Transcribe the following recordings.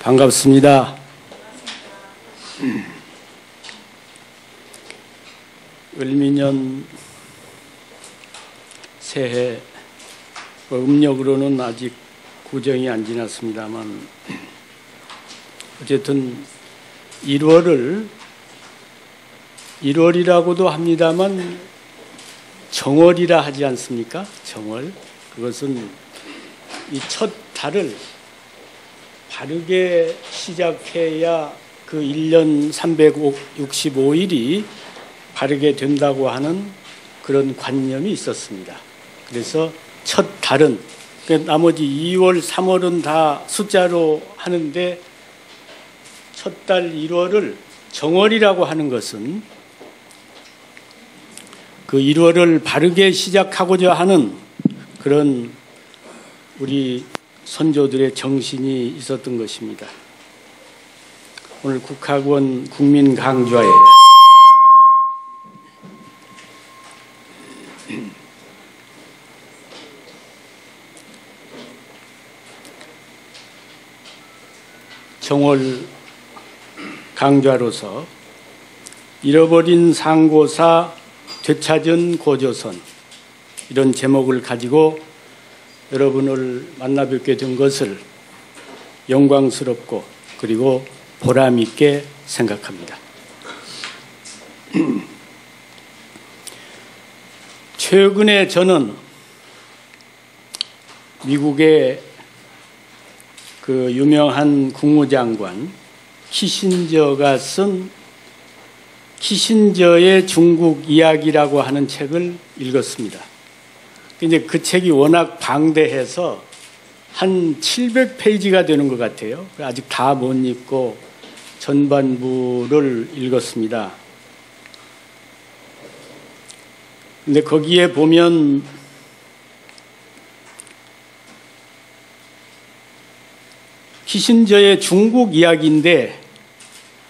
반갑습니다. 을미년 새해 음력으로는 아직 구정이 안 지났습니다만 어쨌든 1월이라고도 합니다만 정월이라 하지 않습니까? 정월. 그것은 이 첫 달을 바르게 시작해야 그 1년 365일이 바르게 된다고 하는 그런 관념이 있었습니다. 그래서 첫 달은, 나머지 2월, 3월은 다 숫자로 하는데 첫 달 1월을 정월이라고 하는 것은 그 1월을 바르게 시작하고자 하는 그런 우리 선조들의 정신이 있었던 것입니다. 오늘 국학원 국민강좌에 정월 강좌로서 잃어버린 상고사 되찾은 고조선, 이런 제목을 가지고 여러분을 만나 뵙게 된 것을 영광스럽고 그리고 보람 있게 생각합니다. 최근에 저는 미국의 그 유명한 국무장관 키신저가 쓴 키신저의 중국 이야기라고 하는 책을 읽었습니다. 이제 그 책이 워낙 방대해서 한 700페이지가 되는 것 같아요. 아직 다 못 읽고 전반부를 읽었습니다. 근데 거기에 보면 키신저의 중국 이야기인데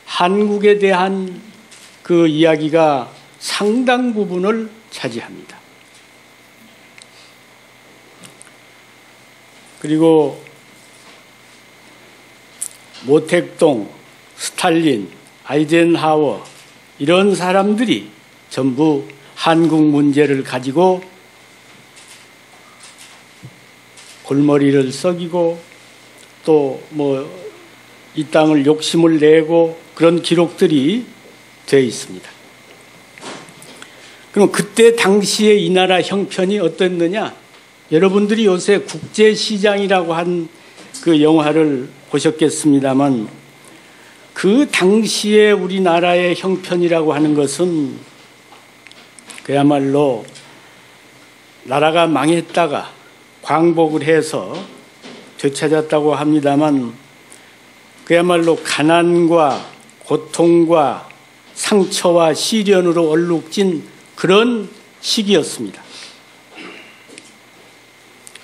한국에 대한 그 이야기가 상당 부분을 차지합니다. 그리고 모택동, 스탈린, 아이젠하워 이런 사람들이 전부 한국 문제를 가지고 골머리를 썩이고 또 이 땅을 욕심을 내고 그런 기록들이 되어 있습니다. 그럼 그때 당시에 이 나라 형편이 어땠느냐? 여러분들이 요새 국제시장이라고 한 그 영화를 보셨겠습니다만 그 당시에 우리나라의 형편이라고 하는 것은 그야말로 나라가 망했다가 광복을 해서 되찾았다고 합니다만 그야말로 가난과 고통과 상처와 시련으로 얼룩진 그런 시기였습니다.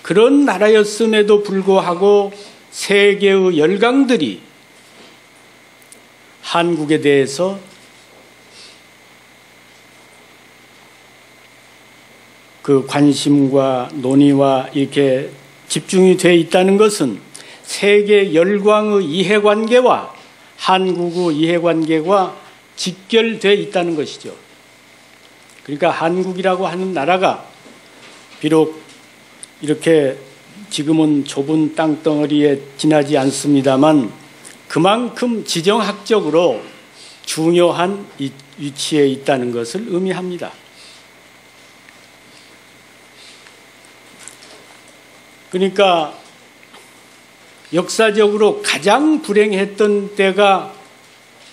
그런 나라였음에도 불구하고 세계의 열강들이 한국에 대해서 그 관심과 논의와 이렇게 집중이 되어 있다는 것은 세계 열강의 이해관계와 한국의 이해관계가 직결되어 있다는 것이죠. 그러니까 한국이라고 하는 나라가 비록 이렇게 지금은 좁은 땅덩어리에 지나지 않습니다만 그만큼 지정학적으로 중요한 위치에 있다는 것을 의미합니다. 그러니까 역사적으로 가장 불행했던 때가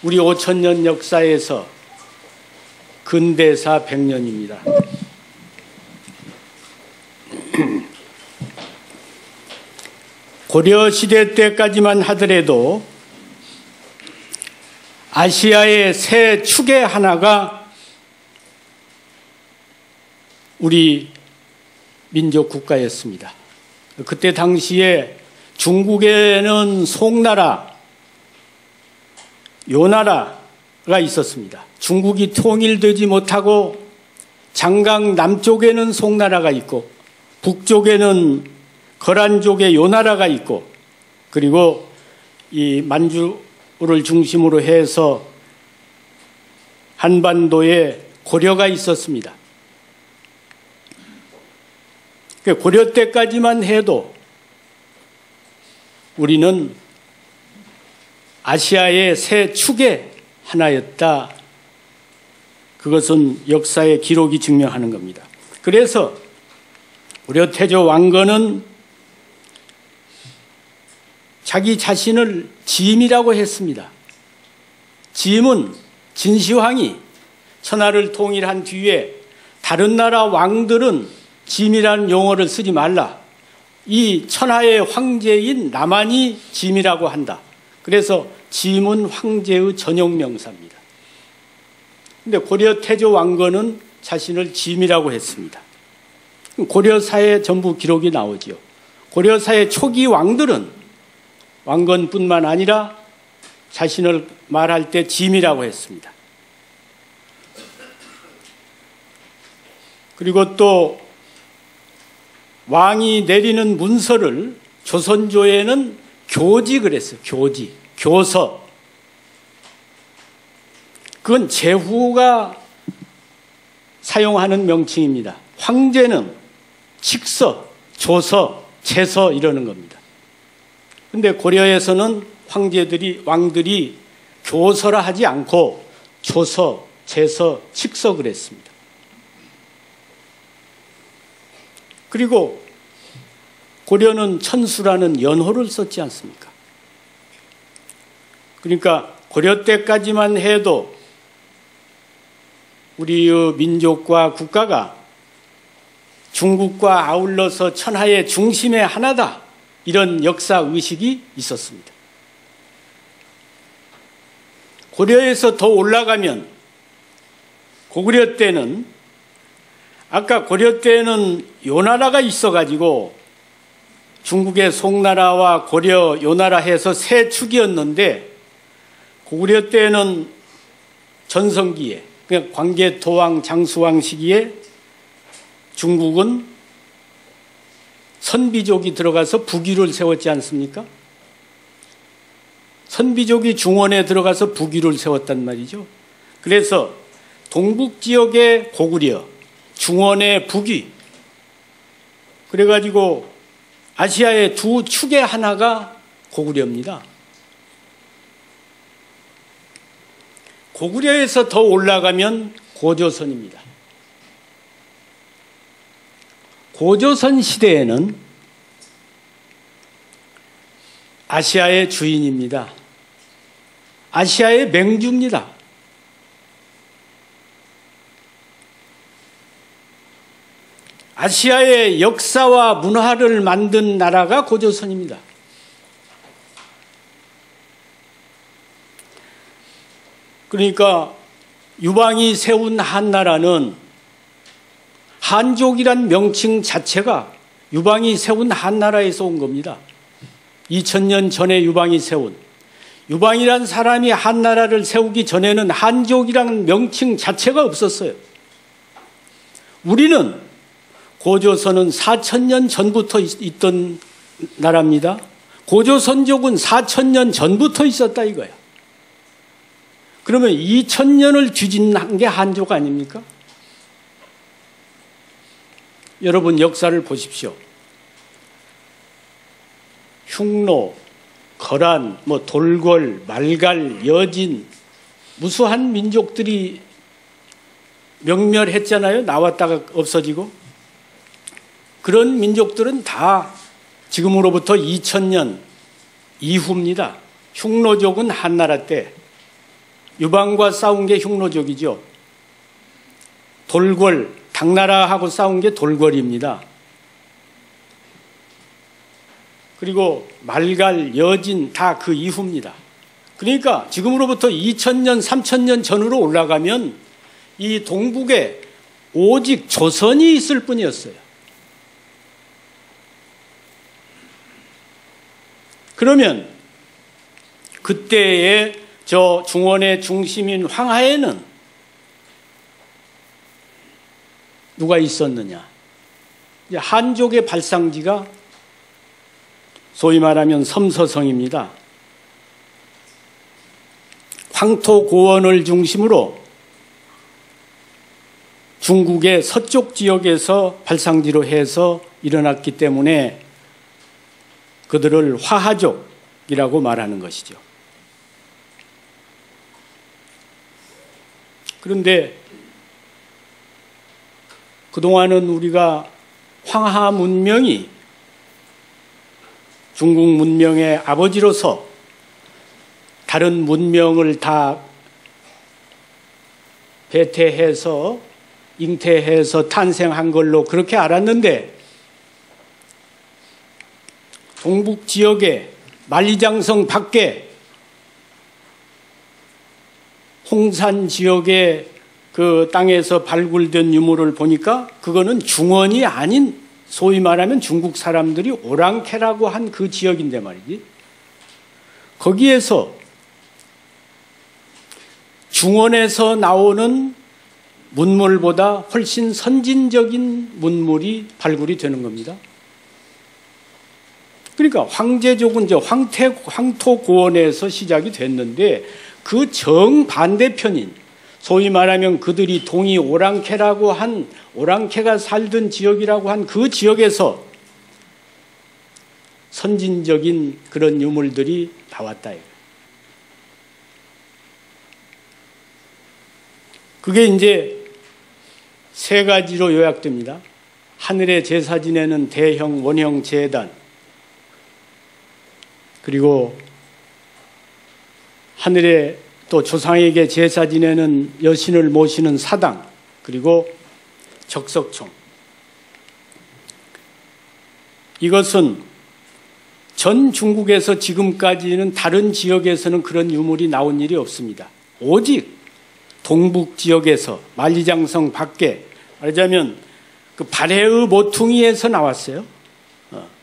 우리 5,000년 역사에서 근대사 100년입니다. 고려시대 때까지만 하더라도 아시아의 새 축의 하나가 우리 민족 국가였습니다. 그때 당시에 중국에는 송나라, 요나라가 있었습니다. 중국이 통일되지 못하고 장강 남쪽에는 송나라가 있고 북쪽에는 거란족의 요나라가 있고 그리고 이 만주를 중심으로 해서 한반도에 고려가 있었습니다. 고려 때까지만 해도 우리는 아시아의 세 축의 하나였다. 그것은 역사의 기록이 증명하는 겁니다. 그래서 고려 태조 왕건은 자기 자신을 짐이라고 했습니다. 짐은 진시황이 천하를 통일한 뒤에 다른 나라 왕들은 짐이라는 용어를 쓰지 말라. 이 천하의 황제인 남한이 짐이라고 한다. 그래서 짐은 황제의 전용 명사입니다. 그런데 고려 태조 왕건은 자신을 짐이라고 했습니다. 고려사에 전부 기록이 나오죠. 고려사의 초기 왕들은 왕건뿐만 아니라 자신을 말할 때 짐이라고 했습니다. 그리고 또 왕이 내리는 문서를 조선조에는 교지 그랬어요. 교지, 교서. 그건 제후가 사용하는 명칭입니다. 황제는 칙서, 조서, 제서 이러는 겁니다. 그런데 고려에서는 왕들이 교서라 하지 않고 조서, 제서, 칙서 그랬습니다. 그리고 고려는 천수라는 연호를 썼지 않습니까? 그러니까 고려 때까지만 해도 우리의 민족과 국가가 중국과 아울러서 천하의 중심의 하나다. 이런 역사의식이 있었습니다. 고려에서 더 올라가면 고구려 때는 아까 고려 때는 요나라가 있어가지고 중국의 송나라와 고려, 요나라 해서 세 축이었는데 고구려 때는 전성기에 그러니까 광개토왕, 장수왕 시기에 중국은 선비족이 들어가서 북위를 세웠지 않습니까? 선비족이 중원에 들어가서 북위를 세웠단 말이죠. 그래서 동북 지역의 고구려, 중원의 북위, 그래가지고 아시아의 두 축의 하나가 고구려입니다. 고구려에서 더 올라가면 고조선입니다. 고조선 시대에는 아시아의 주인입니다. 아시아의 맹주입니다. 아시아의 역사와 문화를 만든 나라가 고조선입니다. 그러니까 유방이 세운 한나라는 한족이란 명칭 자체가 유방이 세운 한나라에서 온 겁니다. 2000년 전에 유방이 세운. 유방이란 사람이 한나라를 세우기 전에는 한족이란 명칭 자체가 없었어요. 우리는 고조선은 4000년 전부터 있던 나라입니다. 고조선족은 4000년 전부터 있었다 이거야. 그러면 2000년을 뒤집는 게 한족 아닙니까? 여러분 역사를 보십시오. 흉노, 거란, 돌궐, 말갈, 여진 무수한 민족들이 명멸했잖아요. 나왔다가 없어지고. 그런 민족들은 다 지금으로부터 2000년 이후입니다. 흉노족은 한나라 때 유방과 싸운 게 흉노족이죠. 돌궐, 당나라하고 싸운 게 돌궐입니다. 그리고 말갈, 여진 다 그 이후입니다. 그러니까 지금으로부터 2000년, 3000년 전으로 올라가면 이 동북에 오직 조선이 있을 뿐이었어요. 그러면 그때의 저 중원의 중심인 황하에는 누가 있었느냐? 한족의 발상지가 소위 말하면 섬서성입니다. 황토 고원을 중심으로 중국의 서쪽 지역에서 발상지로 해서 일어났기 때문에 그들을 화하족이라고 말하는 것이죠. 그런데 그동안은 우리가 황하 문명이 중국 문명의 아버지로서 다른 문명을 다 배태해서 잉태해서 탄생한 걸로 그렇게 알았는데 동북 지역의 만리장성 밖에 홍산 지역의 그 땅에서 발굴된 유물을 보니까 그거는 중원이 아닌 소위 말하면 중국 사람들이 오랑캐라고 한 그 지역인데 말이지. 거기에서 중원에서 나오는 문물보다 훨씬 선진적인 문물이 발굴이 되는 겁니다. 그러니까 황제족은 이제 황토고원에서 시작이 됐는데 그 정반대편인 소위 말하면 그들이 동이 오랑캐라고 한 오랑캐가 살던 지역이라고 한 그 지역에서 선진적인 그런 유물들이 나왔다. 그게 이제 세 가지로 요약됩니다. 하늘에 제사 지내는 대형 원형 제단, 그리고 하늘에 또 조상에게 제사 지내는 여신을 모시는 사당, 그리고 적석총. 이것은 전 중국에서 지금까지는 다른 지역에서는 그런 유물이 나온 일이 없습니다. 오직 동북 지역에서 만리장성 밖에 말하자면 그 발해의 모퉁이에서 나왔어요.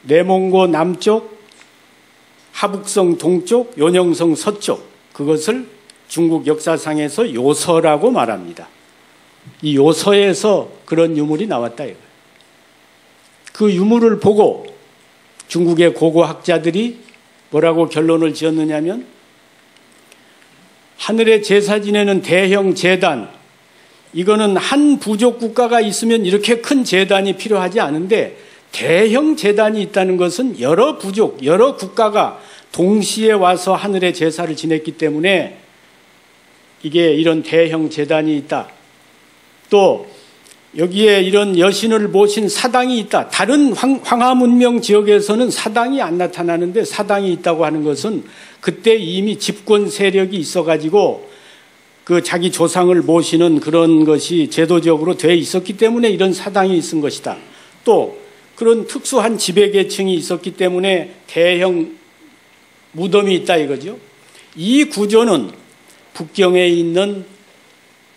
내몽고 남쪽, 하북성 동쪽, 요녕성 서쪽, 그것을 중국 역사상에서 요서라고 말합니다. 이 요서에서 그런 유물이 나왔다 이거예요. 그 유물을 보고 중국의 고고학자들이 뭐라고 결론을 지었느냐면 하늘에 제사 지내는 대형 제단, 이거는 한 부족 국가가 있으면 이렇게 큰 제단이 필요하지 않은데 대형 제단이 있다는 것은 여러 부족, 여러 국가가 동시에 와서 하늘에 제사를 지냈기 때문에 이게 이런 대형 제단이 있다. 또 여기에 이런 여신을 모신 사당이 있다. 다른 황하 문명 지역에서는 사당이 안 나타나는데 사당이 있다고 하는 것은 그때 이미 집권 세력이 있어가지고 그 자기 조상을 모시는 그런 것이 제도적으로 돼 있었기 때문에 이런 사당이 있은 것이다. 또 그런 특수한 지배계층이 있었기 때문에 대형 무덤이 있다 이거죠. 이 구조는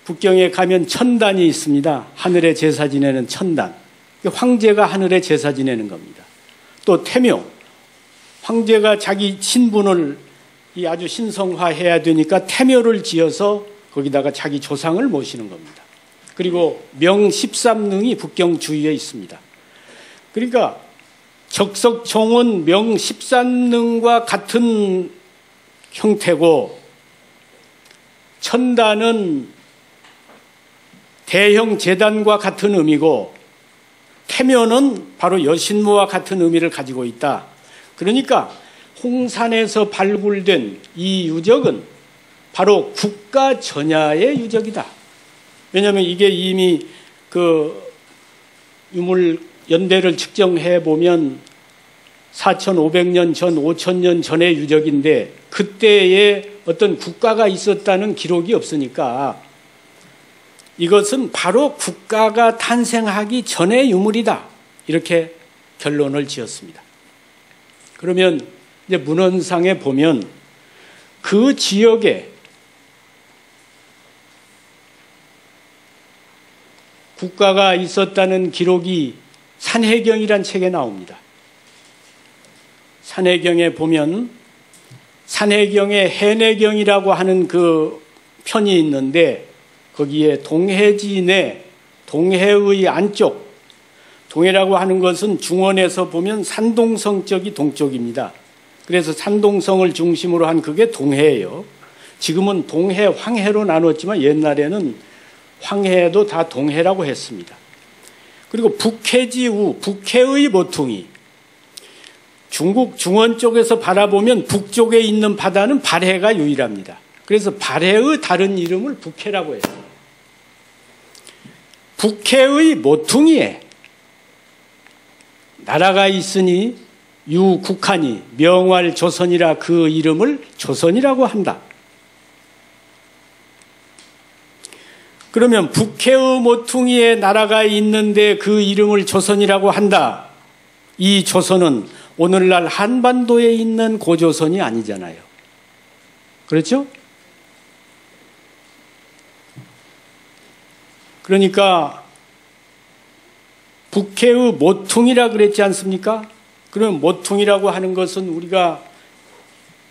북경에 가면 천단이 있습니다. 하늘에 제사 지내는 천단. 황제가 하늘에 제사 지내는 겁니다. 또 태묘. 황제가 자기 신분을 아주 신성화해야 되니까 태묘를 지어서 거기다가 자기 조상을 모시는 겁니다. 그리고 명13능이 북경 주위에 있습니다. 그러니까 적석총은 명13능과 같은 형태고 천단은 대형 제단과 같은 의미고 태묘는 바로 여신무와 같은 의미를 가지고 있다. 그러니까 홍산에서 발굴된 이 유적은 바로 국가 전야의 유적이다. 왜냐하면 이게 이미 그 유물 연대를 측정해 보면 4,500년 전, 5,000년 전의 유적인데 그때에 어떤 국가가 있었다는 기록이 없으니까 이것은 바로 국가가 탄생하기 전의 유물이다. 이렇게 결론을 지었습니다. 그러면 이제 문헌상에 보면 그 지역에 국가가 있었다는 기록이 산해경이란 책에 나옵니다. 산해경에 보면 산해경에 해내경이라고 하는 그 편이 있는데 거기에 동해지 내 동해의 안쪽, 동해라고 하는 것은 중원에서 보면 산동성 쪽이 동쪽입니다. 그래서 산동성을 중심으로 한 그게 동해예요. 지금은 동해, 황해로 나눴지만 옛날에는 황해도 다 동해라고 했습니다. 그리고 북해지우, 북해의 모퉁이. 중국 중원 쪽에서 바라보면 북쪽에 있는 바다는 발해가 유일합니다. 그래서 발해의 다른 이름을 북해라고 했어요. 북해의 모퉁이에 나라가 있으니 유국하니 명활 조선이라 그 이름을 조선이라고 한다. 그러면 북해의 모퉁이에 나라가 있는데 그 이름을 조선이라고 한다. 이 조선은 오늘날 한반도에 있는 고조선이 아니잖아요. 그렇죠? 그러니까 북해의 모퉁이라 그랬지 않습니까? 그럼 모퉁이라고 하는 것은 우리가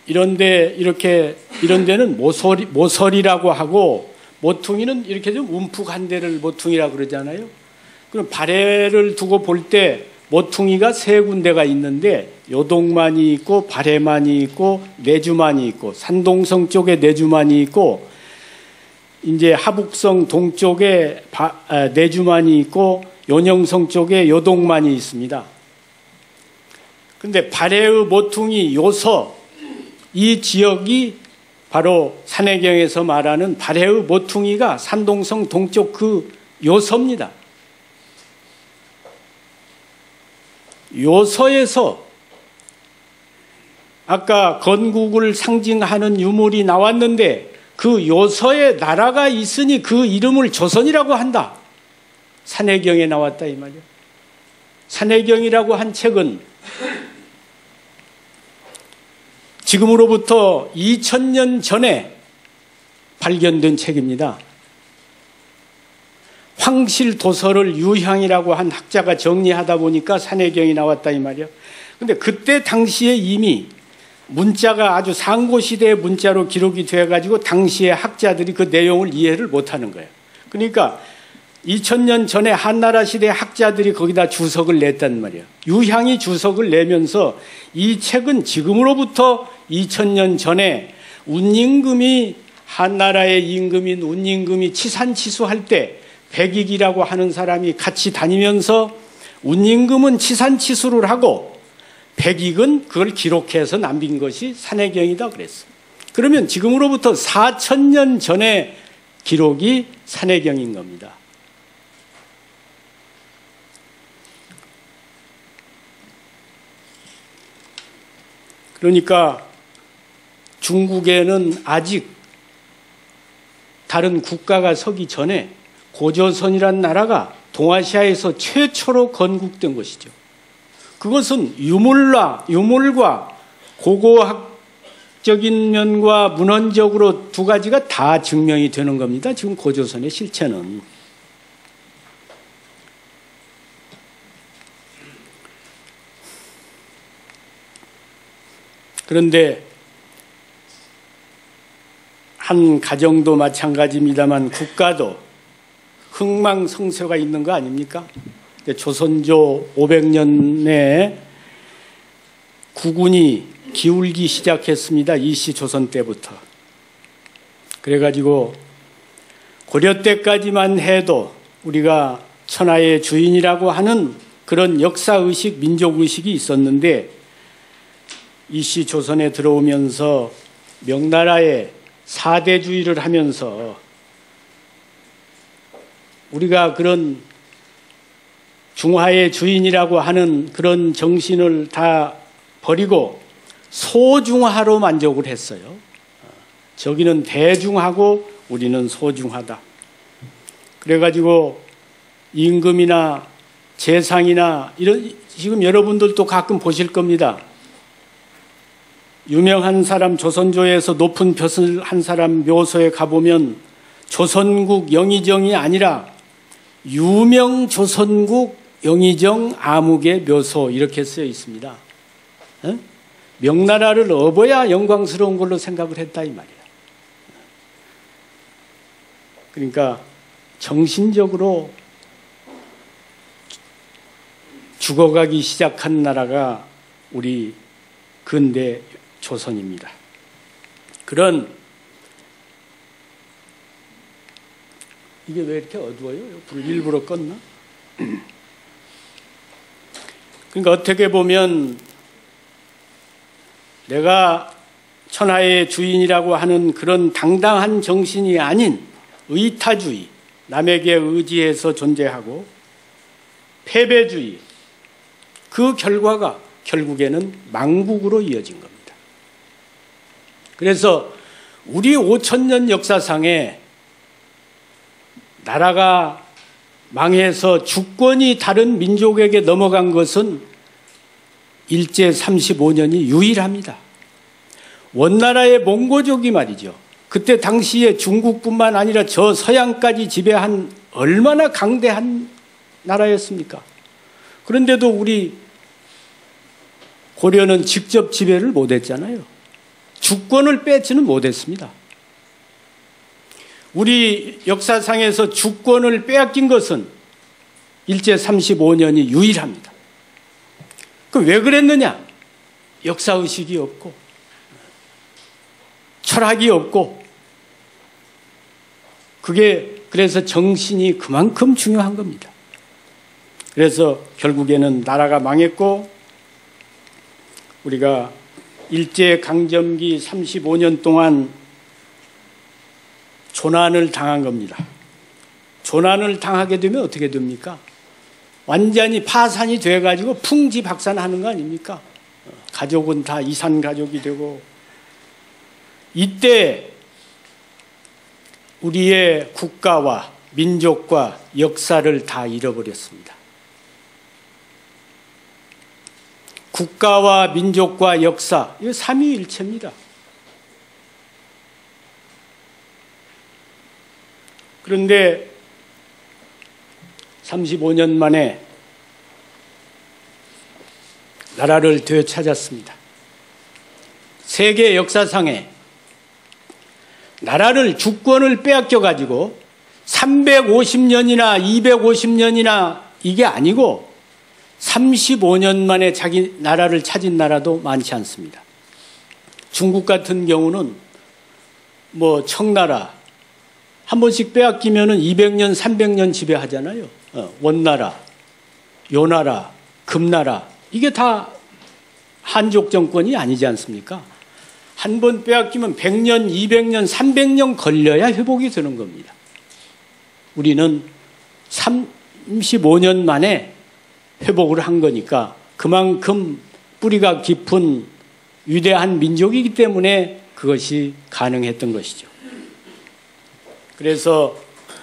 이런데 이렇게 이런 데는 모서리라고 하고 모퉁이는 이렇게 좀 움푹한 데를 모퉁이라고 그러잖아요. 그럼 발해를 두고 볼 때 모퉁이가 세 군데가 있는데 요동만이 있고 발해만이 있고 내주만이 있고 산동성 쪽에 내주만이 있고 이제 하북성 동쪽에 내주만이 있고 연영성 쪽에 요동만이 있습니다. 그런데 발해의 모퉁이 요서 이 지역이 바로 산해경에서 말하는 발해의 모퉁이가 산동성 동쪽 그 요서입니다. 요서에서 아까 건국을 상징하는 유물이 나왔는데 그 요서에 나라가 있으니 그 이름을 조선이라고 한다. 산해경에 나왔다 이 말이에요. 산해경이라고 한 책은 지금으로부터 2000년 전에 발견된 책입니다. 황실도서를 유향이라고 한 학자가 정리하다 보니까 산해경이 나왔다 이 말이에요. 그런데 그때 당시에 이미 문자가 아주 상고시대의 문자로 기록이 되어가지고 당시의 학자들이 그 내용을 이해를 못하는 거예요. 그러니까 2000년 전에 한나라 시대 학자들이 거기다 주석을 냈단 말이에요. 유향이 주석을 내면서 이 책은 지금으로부터 2000년 전에 운임금이 한나라의 임금인 운임금이 치산치수할 때 백익이라고 하는 사람이 같이 다니면서 운임금은 치산치수를 하고 백익은 그걸 기록해서 남긴 것이 산해경이다 그랬어요. 그러면 지금으로부터 4000년 전의 기록이 산해경인 겁니다. 그러니까 중국에는 아직 다른 국가가 서기 전에 고조선이라는 나라가 동아시아에서 최초로 건국된 것이죠. 그것은 유물과 고고학적인 면과 문헌적으로 두 가지가 다 증명이 되는 겁니다. 지금 고조선의 실체는. 그런데 한 가정도 마찬가지입니다만 국가도 흥망성쇠가 있는 거 아닙니까? 조선조 500년 내에 국운이 기울기 시작했습니다. 이씨 조선 때부터. 그래가지고 고려 때까지만 해도 우리가 천하의 주인이라고 하는 그런 역사의식, 민족의식이 있었는데 이씨 조선에 들어오면서 명나라의 사대주의를 하면서 우리가 그런 중화의 주인이라고 하는 그런 정신을 다 버리고 소중화로 만족을 했어요. 저기는 대중하고 우리는 소중하다. 그래가지고 임금이나 재상이나 이런 지금 여러분들도 가끔 보실 겁니다. 유명한 사람 조선조에서 높은 벼슬 한 사람 묘소에 가보면 조선국 영의정이 아니라 유명 조선국 영의정 아무개 묘소 이렇게 쓰여 있습니다. 명나라를 업어야 영광스러운 걸로 생각을 했다 이 말이야. 그러니까 정신적으로 죽어가기 시작한 나라가 우리 근대 조선입니다. 그런 이게 왜 이렇게 어두워요? 불을 일부러 껐나? 그러니까 어떻게 보면 내가 천하의 주인이라고 하는 그런 당당한 정신이 아닌 의타주의, 남에게 의지해서 존재하고 패배주의, 그 결과가 결국에는 망국으로 이어진 겁니다. 그래서 우리 5,000년 역사상에 나라가 망해서 주권이 다른 민족에게 넘어간 것은 일제 35년이 유일합니다. 원나라의 몽고족이 말이죠. 그때 당시에 중국뿐만 아니라 저 서양까지 지배한 얼마나 강대한 나라였습니까? 그런데도 우리 고려는 직접 지배를 못했잖아요. 주권을 뺏지는 못했습니다. 우리 역사상에서 주권을 빼앗긴 것은 일제 35년이 유일합니다. 그 왜 그랬느냐? 역사의식이 없고 철학이 없고 그게 그래서 정신이 그만큼 중요한 겁니다. 그래서 결국에는 나라가 망했고 우리가 일제강점기 35년 동안 조난을 당한 겁니다. 조난을 당하게 되면 어떻게 됩니까? 완전히 파산이 돼가지고 풍지박산하는 거 아닙니까? 가족은 다 이산 가족이 되고 이때 우리의 국가와 민족과 역사를 다 잃어버렸습니다. 국가와 민족과 역사, 이거 삼위일체입니다. 그런데 35년 만에 나라를 되찾았습니다. 세계 역사상에 나라를 주권을 빼앗겨가지고 350년이나 250년이나 이게 아니고 35년 만에 자기 나라를 찾은 나라도 많지 않습니다. 중국 같은 경우는 뭐 청나라 한 번씩 빼앗기면은 200년, 300년 지배하잖아요. 원나라, 요나라, 금나라 이게 다 한족 정권이 아니지 않습니까? 한 번 빼앗기면 100년, 200년, 300년 걸려야 회복이 되는 겁니다. 우리는 35년 만에 회복을 한 거니까 그만큼 뿌리가 깊은 위대한 민족이기 때문에 그것이 가능했던 것이죠. 그래서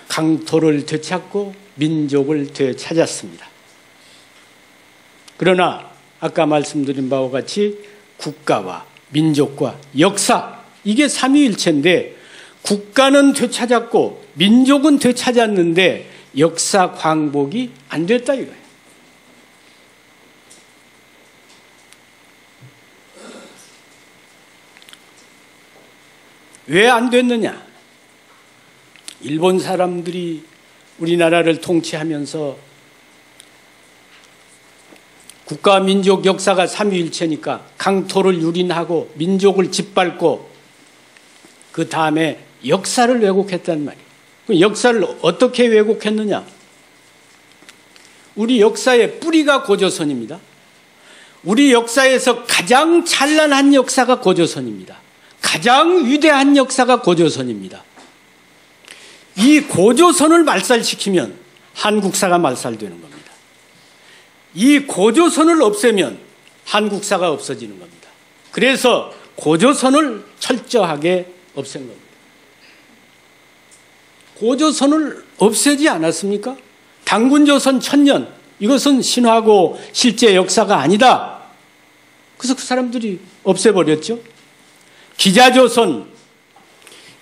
강토를 되찾고 민족을 되찾았습니다. 그러나 아까 말씀드린 바와 같이 국가와 민족과 역사 이게 삼위일체인데 국가는 되찾았고 민족은 되찾았는데 역사 광복이 안 됐다 이거예요. 왜 안 됐느냐? 일본 사람들이 우리나라를 통치하면서 국가 민족 역사가 삼위일체니까 강토를 유린하고 민족을 짓밟고 그 다음에 역사를 왜곡했단 말이에요. 그 역사를 어떻게 왜곡했느냐? 우리 역사의 뿌리가 고조선입니다. 우리 역사에서 가장 찬란한 역사가 고조선입니다. 가장 위대한 역사가 고조선입니다. 이 고조선을 말살시키면 한국사가 말살되는 겁니다. 이 고조선을 없애면 한국사가 없어지는 겁니다. 그래서 고조선을 철저하게 없앤 겁니다. 고조선을 없애지 않았습니까? 단군조선 1000년 이것은 신화고 실제 역사가 아니다. 그래서 그 사람들이 없애버렸죠. 기자조선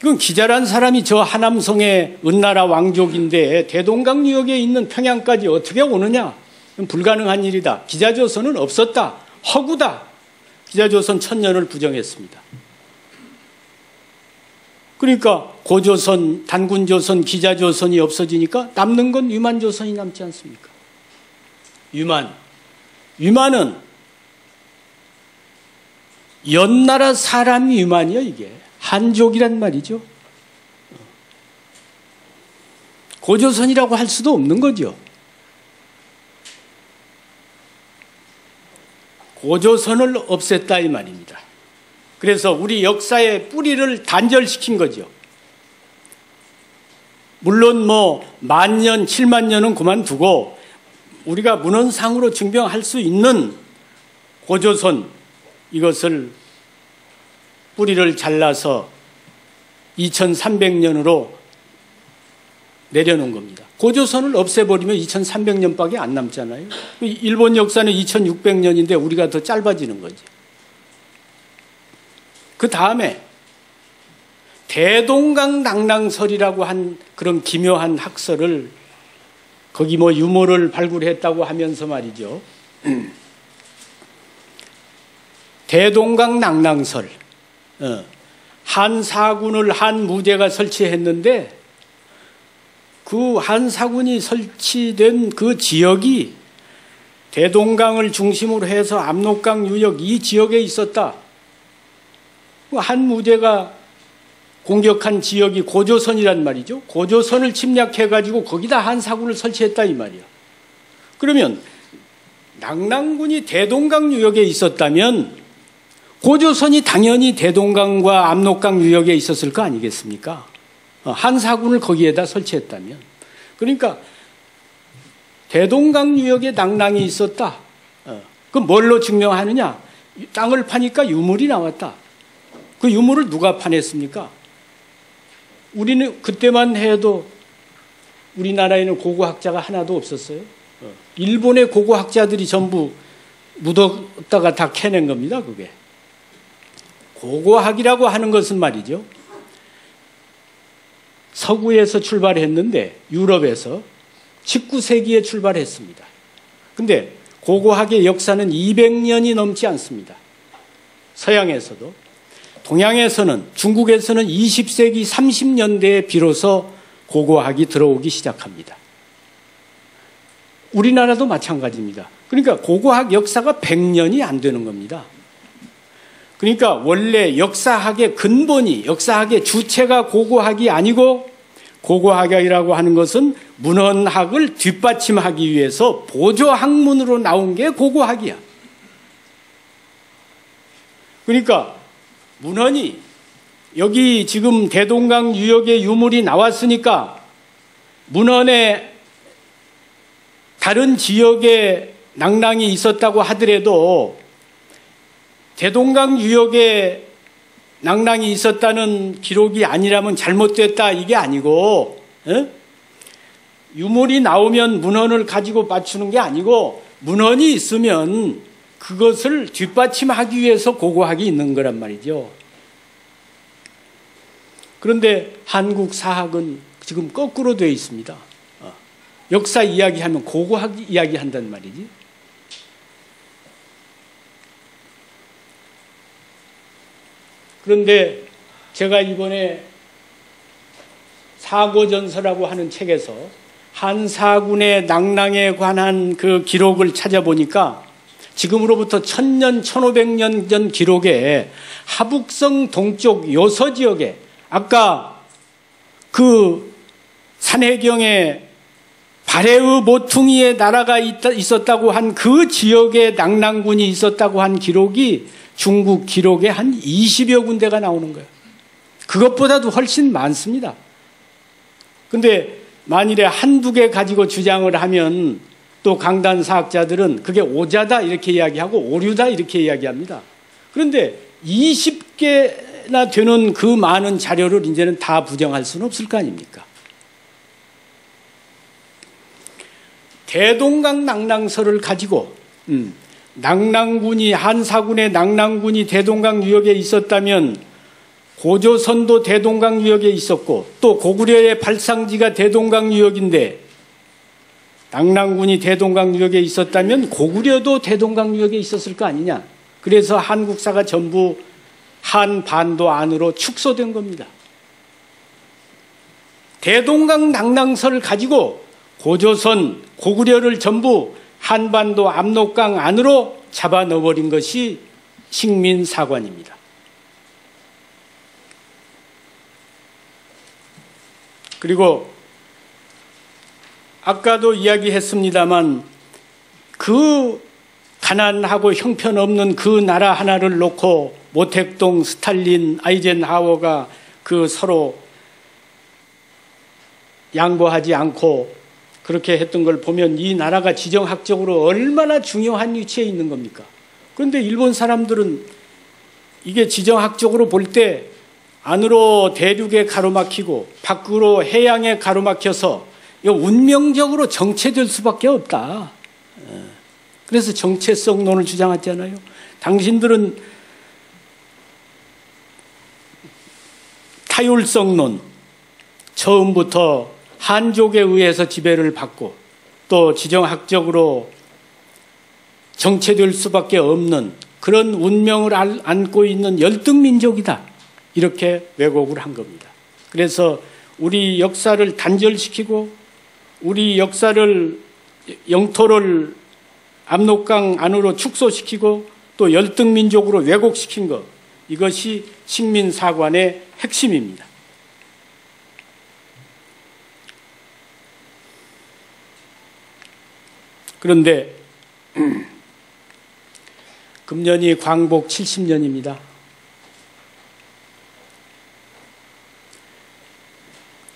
이건 기자란 사람이 저 하남성의 은나라 왕족인데 대동강유역에 있는 평양까지 어떻게 오느냐? 불가능한 일이다. 기자조선은 없었다. 허구다. 기자조선 1000년을 부정했습니다. 그러니까 고조선, 단군조선, 기자조선이 없어지니까 남는 건 유만조선이 남지 않습니까? 유만은 연나라 사람이 유만이요 이게. 한족이란 말이죠. 고조선이라고 할 수도 없는 거죠. 고조선을 없앴다 이 말입니다. 그래서 우리 역사의 뿌리를 단절시킨 거죠. 물론 뭐 만년, 7만 년은 그만두고 우리가 문헌상으로 증명할 수 있는 고조선 이것을 뿌리를 잘라서 2300년으로 내려놓은 겁니다. 고조선을 없애버리면 2300년밖에 안 남잖아요. 일본 역사는 2600년인데 우리가 더 짧아지는 거죠. 그 다음에 대동강 낭낭설이라고 한 그런 기묘한 학설을 거기 뭐 유물을 발굴했다고 하면서 말이죠. 대동강 낭낭설. 한 사군을 한 무제가 설치했는데 그 한 사군이 설치된 그 지역이 대동강을 중심으로 해서 압록강 유역 이 지역에 있었다. 한 무제가 공격한 지역이 고조선이란 말이죠. 고조선을 침략해가지고 거기다 한 사군을 설치했다 이 말이야. 그러면 낙랑군이 대동강 유역에 있었다면 고조선이 당연히 대동강과 압록강 유역에 있었을 거 아니겠습니까? 한 사군을 거기에다 설치했다면. 그러니까 대동강 유역에 낙랑이 있었다. 그 뭘로 증명하느냐? 땅을 파니까 유물이 나왔다. 그 유물을 누가 파냈습니까? 우리는 그때만 해도 우리나라에는 고고학자가 하나도 없었어요. 일본의 고고학자들이 전부 묻었다가 다 캐낸 겁니다. 그게. 고고학이라고 하는 것은 말이죠. 서구에서 출발했는데 유럽에서 19세기에 출발했습니다. 근데 고고학의 역사는 200년이 넘지 않습니다. 서양에서도. 동양에서는 중국에서는 20세기 30년대에 비로소 고고학이 들어오기 시작합니다. 우리나라도 마찬가지입니다. 그러니까 고고학 역사가 100년이 안 되는 겁니다. 그러니까 원래 역사학의 근본이 역사학의 주체가 고고학이 아니고 고고학이라고 하는 것은 문헌학을 뒷받침하기 위해서 보조학문으로 나온 게 고고학이야. 그러니까 문헌이 여기 지금 대동강 유역의 유물이 나왔으니까 문헌에 다른 지역에 낙랑이 있었다고 하더라도 대동강 유역에 낙랑이 있었다는 기록이 아니라면 잘못됐다 이게 아니고 유물이 나오면 문헌을 가지고 맞추는 게 아니고 문헌이 있으면 그것을 뒷받침하기 위해서 고고학이 있는 거란 말이죠. 그런데 한국 사학은 지금 거꾸로 되어 있습니다. 역사 이야기하면 고고학 이야기한단 말이지. 그런데 제가 이번에 사고전서라고 하는 책에서 한사군의 낙랑에 관한 그 기록을 찾아보니까 지금으로부터 1000년, 1500년 전 기록에 하북성 동쪽 요서 지역에 아까 그 산해경에 발해의 모퉁이에 나라가 있었다고 한 그 지역에 낙랑군이 있었다고 한 기록이 중국 기록에 한 20여 군데가 나오는 거예요. 그것보다도 훨씬 많습니다. 근데 만일에 한두 개 가지고 주장을 하면 또 강단 사학자들은 그게 오자다 이렇게 이야기하고 오류다 이렇게 이야기합니다. 그런데 20개나 되는 그 많은 자료를 이제는 다 부정할 수는 없을 거 아닙니까? 대동강 낙랑설을 가지고 낙랑군이 한사군의 낙랑군이 대동강 유역에 있었다면 고조선도 대동강 유역에 있었고 또 고구려의 발상지가 대동강 유역인데 낙랑군이 대동강 유역에 있었다면 고구려도 대동강 유역에 있었을 거 아니냐. 그래서 한국사가 전부 한반도 안으로 축소된 겁니다. 대동강 낙랑설을 가지고 고조선, 고구려를 전부 한반도 압록강 안으로 잡아넣어버린 것이 식민사관입니다. 그리고 아까도 이야기했습니다만 그 가난하고 형편없는 그 나라 하나를 놓고 모택동, 스탈린, 아이젠하워가 그 서로 양보하지 않고 그렇게 했던 걸 보면 이 나라가 지정학적으로 얼마나 중요한 위치에 있는 겁니까? 그런데 일본 사람들은 이게 지정학적으로 볼 때 안으로 대륙에 가로막히고 밖으로 해양에 가로막혀서 이거 운명적으로 정체될 수밖에 없다. 그래서 정체성론을 주장했잖아요. 당신들은 타율성론, 처음부터 한족에 의해서 지배를 받고 또 지정학적으로 정체될 수밖에 없는 그런 운명을 안고 있는 열등민족이다. 이렇게 왜곡을 한 겁니다. 그래서 우리 역사를 단절시키고 우리 역사를 영토를 압록강 안으로 축소시키고 또 열등민족으로 왜곡시킨 것, 이것이 식민사관의 핵심입니다. 그런데 금년이 광복 70년입니다.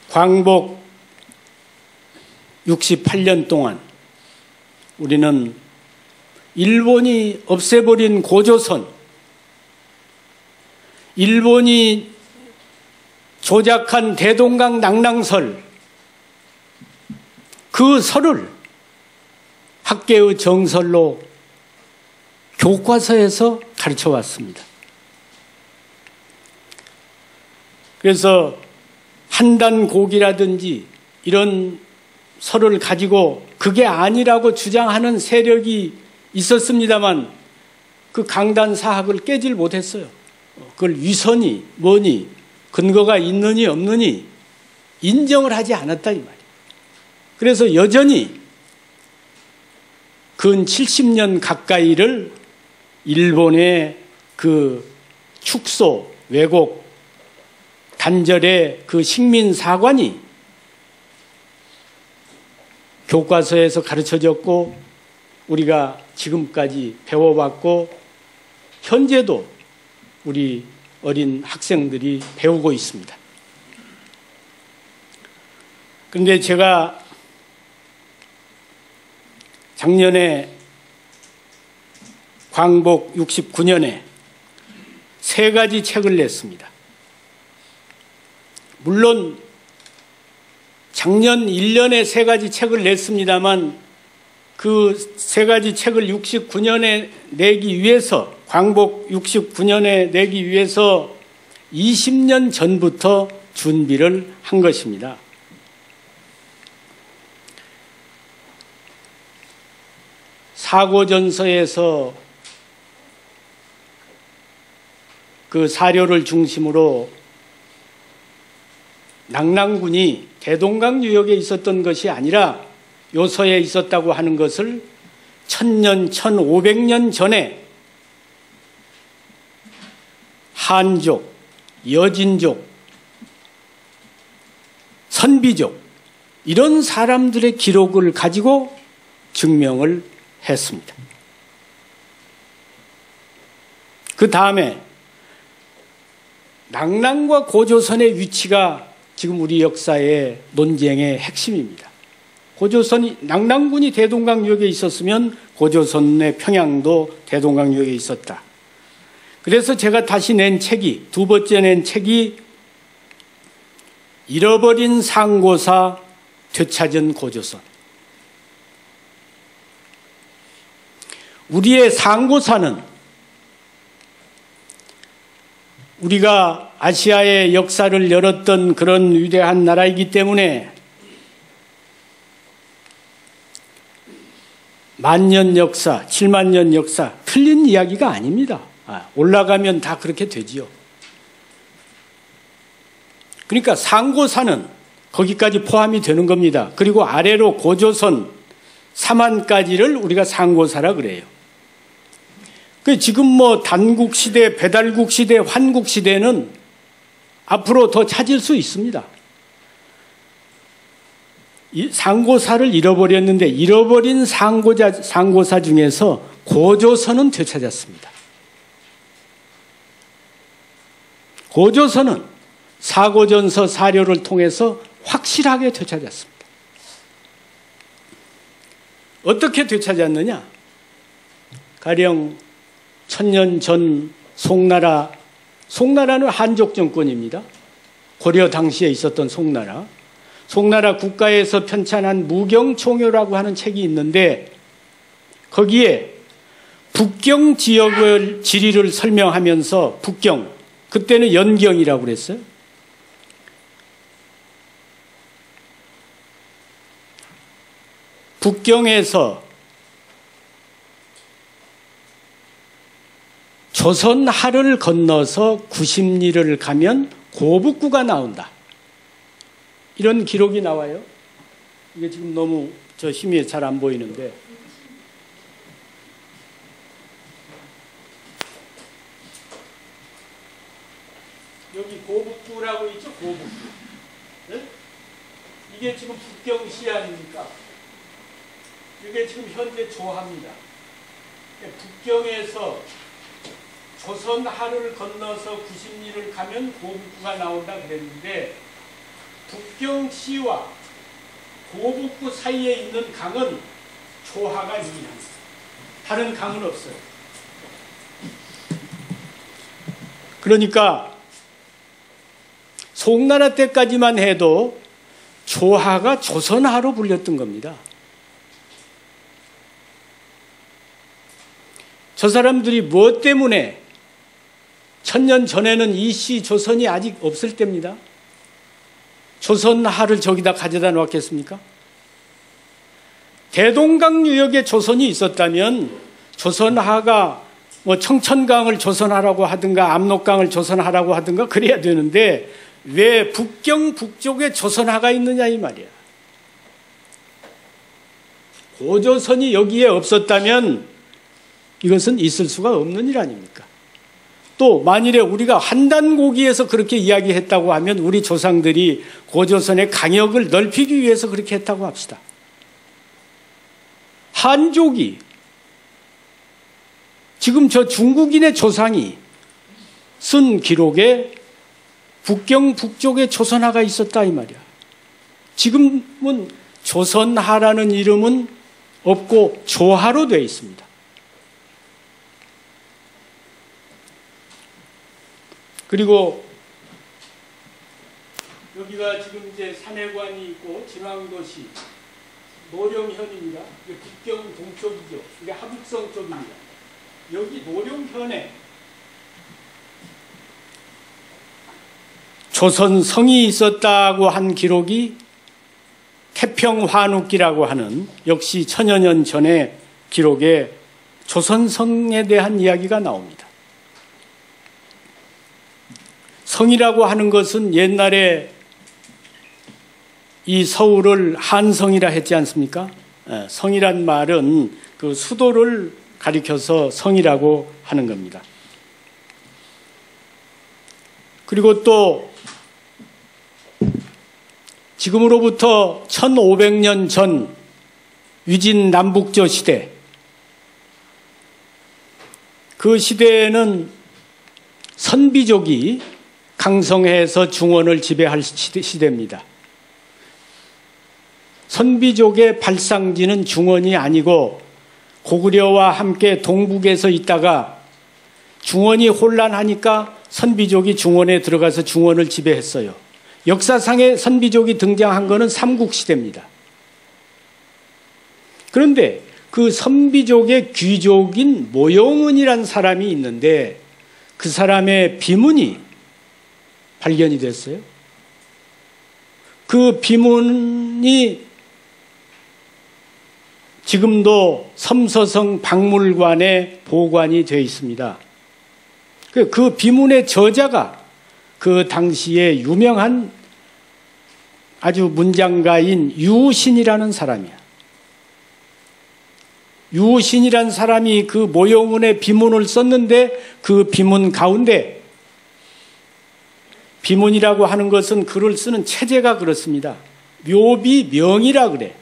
광복 68년 동안 우리는 일본이 없애버린 고조선, 일본이 조작한 대동강 낭랑설, 그 설을 학계의 정설로 교과서에서 가르쳐 왔습니다. 그래서 한단곡이라든지 이런 설을 가지고 그게 아니라고 주장하는 세력이 있었습니다만 그 강단사학을 깨질 못했어요. 그걸 위선이 뭐니 근거가 있느니 없느니 인정을 하지 않았다 이 말이에요. 그래서 여전히 근 70년 가까이를 일본의 그 축소, 왜곡, 단절의 그 식민사관이 교과서에서 가르쳐졌고 우리가 지금까지 배워왔고 현재도 우리 어린 학생들이 배우고 있습니다. 그런데 제가 작년에 광복 69년에 3가지 책을 냈습니다. 물론 작년 1년에 3가지 책을 냈습니다만 그 3가지 책을 69년에 내기 위해서 광복 69년에 내기 위해서 20년 전부터 준비를 한 것입니다. 사고전서에서 그 사료를 중심으로 낭랑군이 대동강 유역에 있었던 것이 아니라 요서에 있었다고 하는 것을 1000년, 1500년 전에 한족, 여진족, 선비족 이런 사람들의 기록을 가지고 증명을 했습니다. 그 다음에 낭랑과 고조선의 위치가 지금 우리 역사의 논쟁의 핵심입니다. 고조선이 낭랑군이 대동강 유역에 있었으면 고조선의 평양도 대동강 유역에 있었다. 그래서 제가 다시 낸 책이 두 번째 낸 책이 잃어버린 상고사 되찾은 고조선. 우리의 상고사는 우리가 아시아의 역사를 열었던 그런 위대한 나라이기 때문에 만년 역사, 7만년 역사 틀린 이야기가 아닙니다. 올라가면 다 그렇게 되지요. 그러니까 상고사는 거기까지 포함이 되는 겁니다. 그리고 아래로 고조선, 삼한까지를 우리가 상고사라 그래요. 지금 뭐 단국시대, 배달국시대, 환국시대는 앞으로 더 찾을 수 있습니다. 상고사를 잃어버렸는데 잃어버린 상고사 중에서 고조선은 되찾았습니다. 고조선은 사고전서 사료를 통해서 확실하게 되찾았습니다. 어떻게 되찾았느냐? 가령 1000년 전 송나라는 한족 정권입니다. 고려 당시에 있었던 송나라 국가에서 편찬한 무경총요라고 하는 책이 있는데 거기에 북경 지역을 지리를 설명하면서 북경, 그때는 연경이라고 그랬어요. 북경에서 조선하를 건너서 90리를 가면 고북구가 나온다. 이런 기록이 나와요. 이게 지금 너무 힘이 잘 안 보이는데. 여기 고북구라고 있죠? 고북구. 네? 이게 지금 북경시 아닙니까? 이게 지금 현재 조하입니다. 북경에서 조선하를 건너서 90리를 가면 고북구가 나온다 그랬는데 북경시와 고북구 사이에 있는 강은 조하가 유일합니다. 다른 강은 없어요. 그러니까 송나라 때까지만 해도 조하가 조선하로 불렸던 겁니다. 저 사람들이 무엇 때문에 1000년 전에는 이씨 조선이 아직 없을 때입니다. 조선하를 저기다 가져다 놓았겠습니까? 대동강 유역에 조선이 있었다면 조선하가 청천강을 조선하라고 하든가 압록강을 조선하라고 하든가 그래야 되는데 왜 북경 북쪽에 조선하가 있느냐 이 말이야. 고조선이 여기에 없었다면 이것은 있을 수가 없는 일 아닙니까? 또 만일에 우리가 한단고기에서 그렇게 이야기했다고 하면 우리 조상들이 고조선의 강역을 넓히기 위해서 그렇게 했다고 합시다. 한족이 지금 저 중국인의 조상이 쓴 기록에 북경 북쪽에 조선하가 있었다 이 말이야. 지금은 조선하라는 이름은 없고 조하로 되어 있습니다. 그리고 여기가 지금 이제 산해관이 있고 진왕도시 노령현입니다. 이게 북경 동쪽이죠. 이게 하북성 쪽입니다. 여기 노령현에 조선 성이 있었다고 한 기록이 태평환욱기라고 하는 역시 1000여 년 전의 기록에 조선성에 대한 이야기가 나옵니다. 성이라고 하는 것은 옛날에 이 서울을 한성이라 했지 않습니까? 성이란 말은 그 수도를 가리켜서 성이라고 하는 겁니다. 그리고 또 지금으로부터 1500년 전 위진 남북조 시대, 그 시대에는 선비족이 강성해서 중원을 지배할 시대입니다. 선비족의 발상지는 중원이 아니고 고구려와 함께 동북에서 있다가 중원이 혼란하니까 선비족이 중원에 들어가서 중원을 지배했어요. 역사상에 선비족이 등장한 것은 삼국시대입니다. 그런데 그 선비족의 귀족인 모용은이라는 사람이 있는데 그 사람의 비문이 발견이 됐어요. 그 비문이 지금도 섬서성 박물관에 보관이 되어 있습니다. 그 비문의 저자가 그 당시에 유명한 아주 문장가인 유신이라는 사람이야. 유신이라는 사람이 그 모용은의 비문을 썼는데 그 비문 가운데 비문이라고 하는 것은 글을 쓰는 체제가 그렇습니다. 묘비명이라 그래.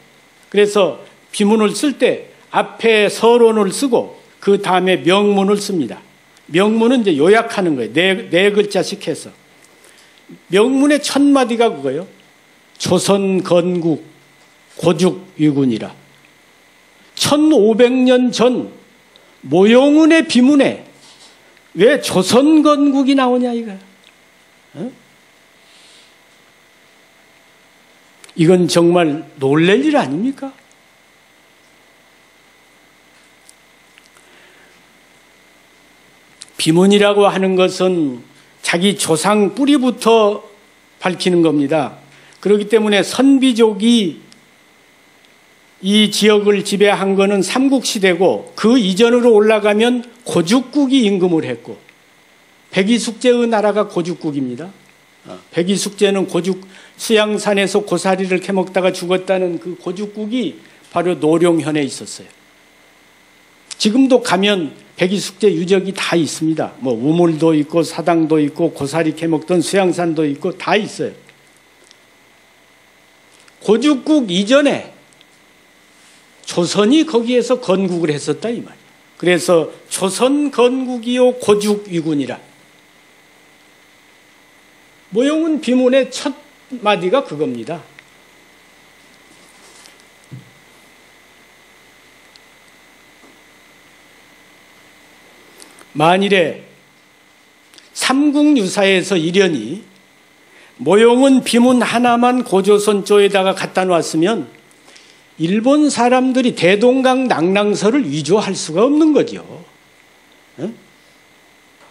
그래서 비문을 쓸 때 앞에 서론을 쓰고 그 다음에 명문을 씁니다. 명문은 이제 요약하는 거예요. 네 글자씩 해서. 명문의 첫 마디가 그거예요. 조선 건국 고죽위군이라. 1500년 전 모용은의 비문에 왜 조선 건국이 나오냐 이거야. 어? 이건 정말 놀랄 일 아닙니까? 비문이라고 하는 것은 자기 조상 뿌리부터 밝히는 겁니다. 그렇기 때문에 선비족이 이 지역을 지배한 것은 삼국시대고 그 이전으로 올라가면 고죽국이 임금을 했고 백이숙제의 나라가 고죽국입니다. 백이숙제는 수양산에서 고사리를 캐먹다가 죽었다는 그 고죽국이 바로 노룡현에 있었어요. 지금도 가면 백이숙제 유적이 다 있습니다. 뭐 우물도 있고 사당도 있고 고사리 캐먹던 수양산도 있고 다 있어요. 고죽국 이전에 조선이 거기에서 건국을 했었다 이 말이에요. 그래서 조선 건국이요 고죽위군이라. 모용은 비문의 첫 마디가 그겁니다. 만일에 삼국유사에서 일련이 모용은 비문 하나만 고조선 쪽에다가 갖다 놨으면 일본 사람들이 대동강 낙랑설을 위조할 수가 없는 거죠.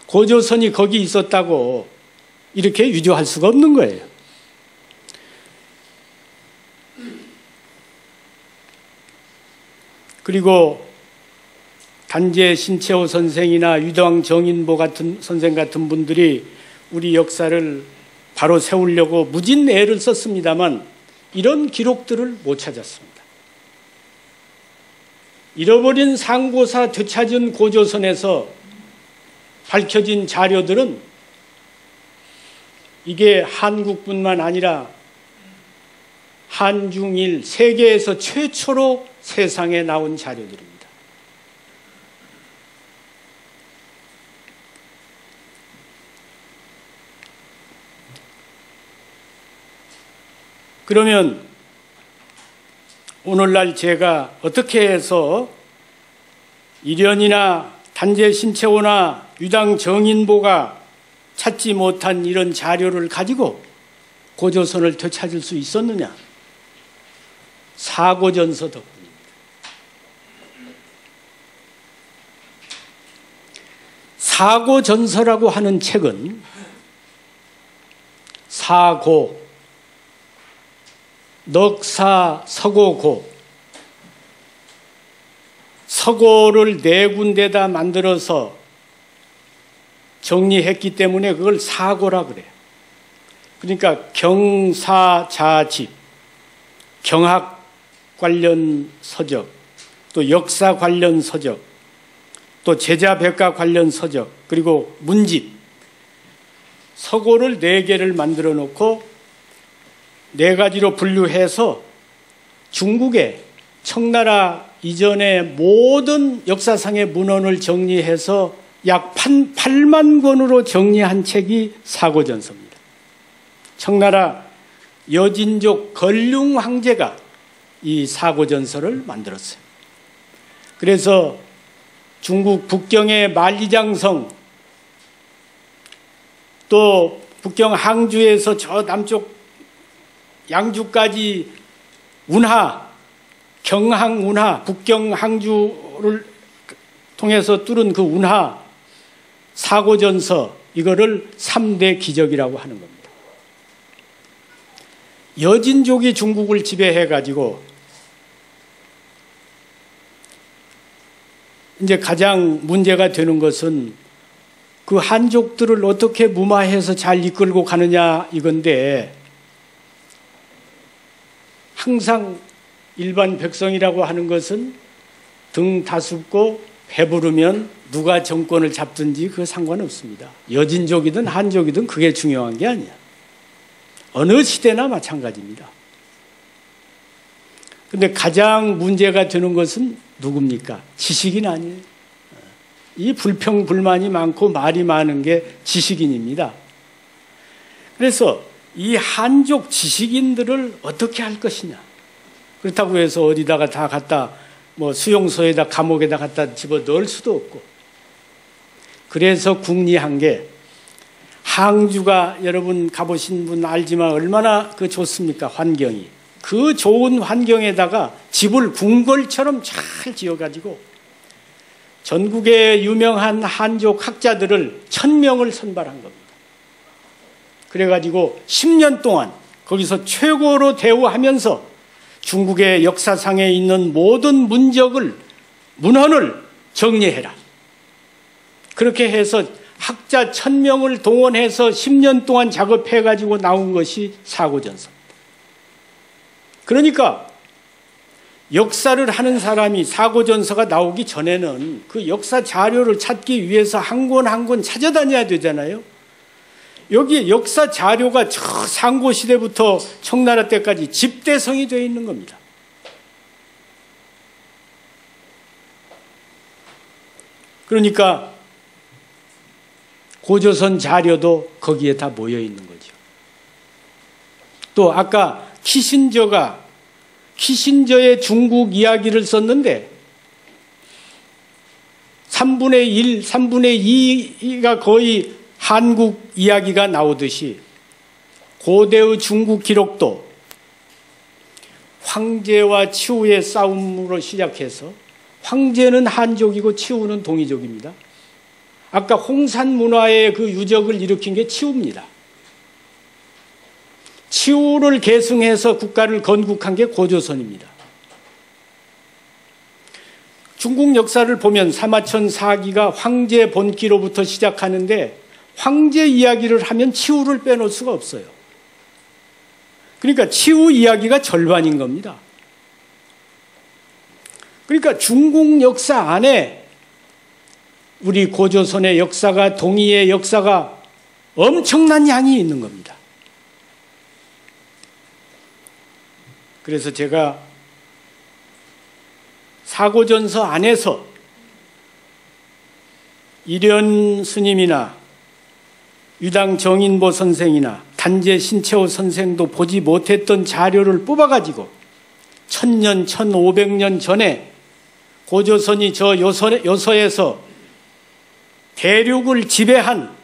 고조선이 거기 있었다고 이렇게 위조할 수가 없는 거예요. 그리고 단재 신채호 선생이나 유당 정인보 같은 선생 같은 분들이 우리 역사를 바로 세우려고 무진 애를 썼습니다만 이런 기록들을 못 찾았습니다. 잃어버린 상고사 되찾은 고조선에서 밝혀진 자료들은 이게 한국뿐만 아니라 한중일 세계에서 최초로 세상에 나온 자료들입니다. 그러면 오늘날 제가 어떻게 해서 일련이나 단재 신채호나 유당 정인보가 찾지 못한 이런 자료를 가지고 고조선을 되찾을 수 있었느냐? 사고전서 덕분입니다. 사고전서라고 하는 책은 사고, 넉사, 서고고, 서고를 네 군데다 만들어서 정리했기 때문에 그걸 사고라 그래요. 그러니까 경사자집, 경학 관련 서적, 또 역사 관련 서적, 또 제자백과 관련 서적, 그리고 문집, 서고를 4개를 만들어 놓고 4가지로 분류해서 중국의 청나라 이전의 모든 역사상의 문헌을 정리해서 약 8만 권으로 정리한 책이 사고전서입니다. 청나라 여진족 걸륭 황제가 이 사고전서를 만들었어요. 그래서 중국 북경의 만리장성, 또 북경 항주에서 저 남쪽 양주까지 운하, 경항 운하, 북경 항주를 통해서 뚫은 그 운하 사고전서, 이거를 3대 기적이라고 하는 겁니다. 여진족이 중국을 지배해가지고 이제 가장 문제가 되는 것은 그 한족들을 어떻게 무마해서 잘 이끌고 가느냐 이건데, 항상 일반 백성이라고 하는 것은 등 다sup고 배부르면 누가 정권을 잡든지 그거 상관없습니다. 여진족이든 한족이든 그게 중요한 게 아니야. 어느 시대나 마찬가지입니다. 근데 가장 문제가 되는 것은 누굽니까? 지식인 아니에요. 이 불평불만이 많고 말이 많은 게 지식인입니다. 그래서 이 한족 지식인들을 어떻게 할 것이냐. 그렇다고 해서 어디다가 다 갖다 수용소에다 감옥에다 갖다 집어넣을 수도 없고. 그래서 궁리한 게 항주가 여러분 가보신 분 알지만 얼마나 좋습니까? 환경이. 그 좋은 환경에다가 집을 궁궐처럼 잘 지어가지고 전국의 유명한 한족 학자들을 1000명을 선발한 겁니다. 그래가지고 10년 동안 거기서 최고로 대우하면서 중국의 역사상에 있는 모든 문헌을 정리해라. 그렇게 해서 학자 1000명을 동원해서 10년 동안 작업해가지고 나온 것이 사고전서입니다. 그러니까 역사를 하는 사람이 사고전서가 나오기 전에는 그 역사 자료를 찾기 위해서 한 권 한 권 찾아다녀야 되잖아요. 여기 역사 자료가 저 상고시대부터 청나라 때까지 집대성이 되어 있는 겁니다. 그러니까 고조선 자료도 거기에 다 모여 있는 거죠. 또 아까 키신저의 중국 이야기를 썼는데 3분의 1, 3분의 2가 거의 한국 이야기가 나오듯이 고대의 중국 기록도 황제와 치우의 싸움으로 시작해서 황제는 한족이고 치우는 동이족입니다. 아까 홍산 문화의 그 유적을 일으킨 게 치우입니다. 치우를 계승해서 국가를 건국한 게 고조선입니다. 중국 역사를 보면 사마천 사기가 황제 본기로부터 시작하는데 황제 이야기를 하면 치우를 빼놓을 수가 없어요. 그러니까 치우 이야기가 절반인 겁니다. 그러니까 중국 역사 안에 우리 고조선의 역사가, 동이의 역사가 엄청난 양이 있는 겁니다. 그래서 제가 사고전서 안에서 이련 스님이나 유당 정인보 선생이나 단재 신채호 선생도 보지 못했던 자료를 뽑아가지고 1000년, 1500년 전에 고조선이 저 요서에서 대륙을 지배한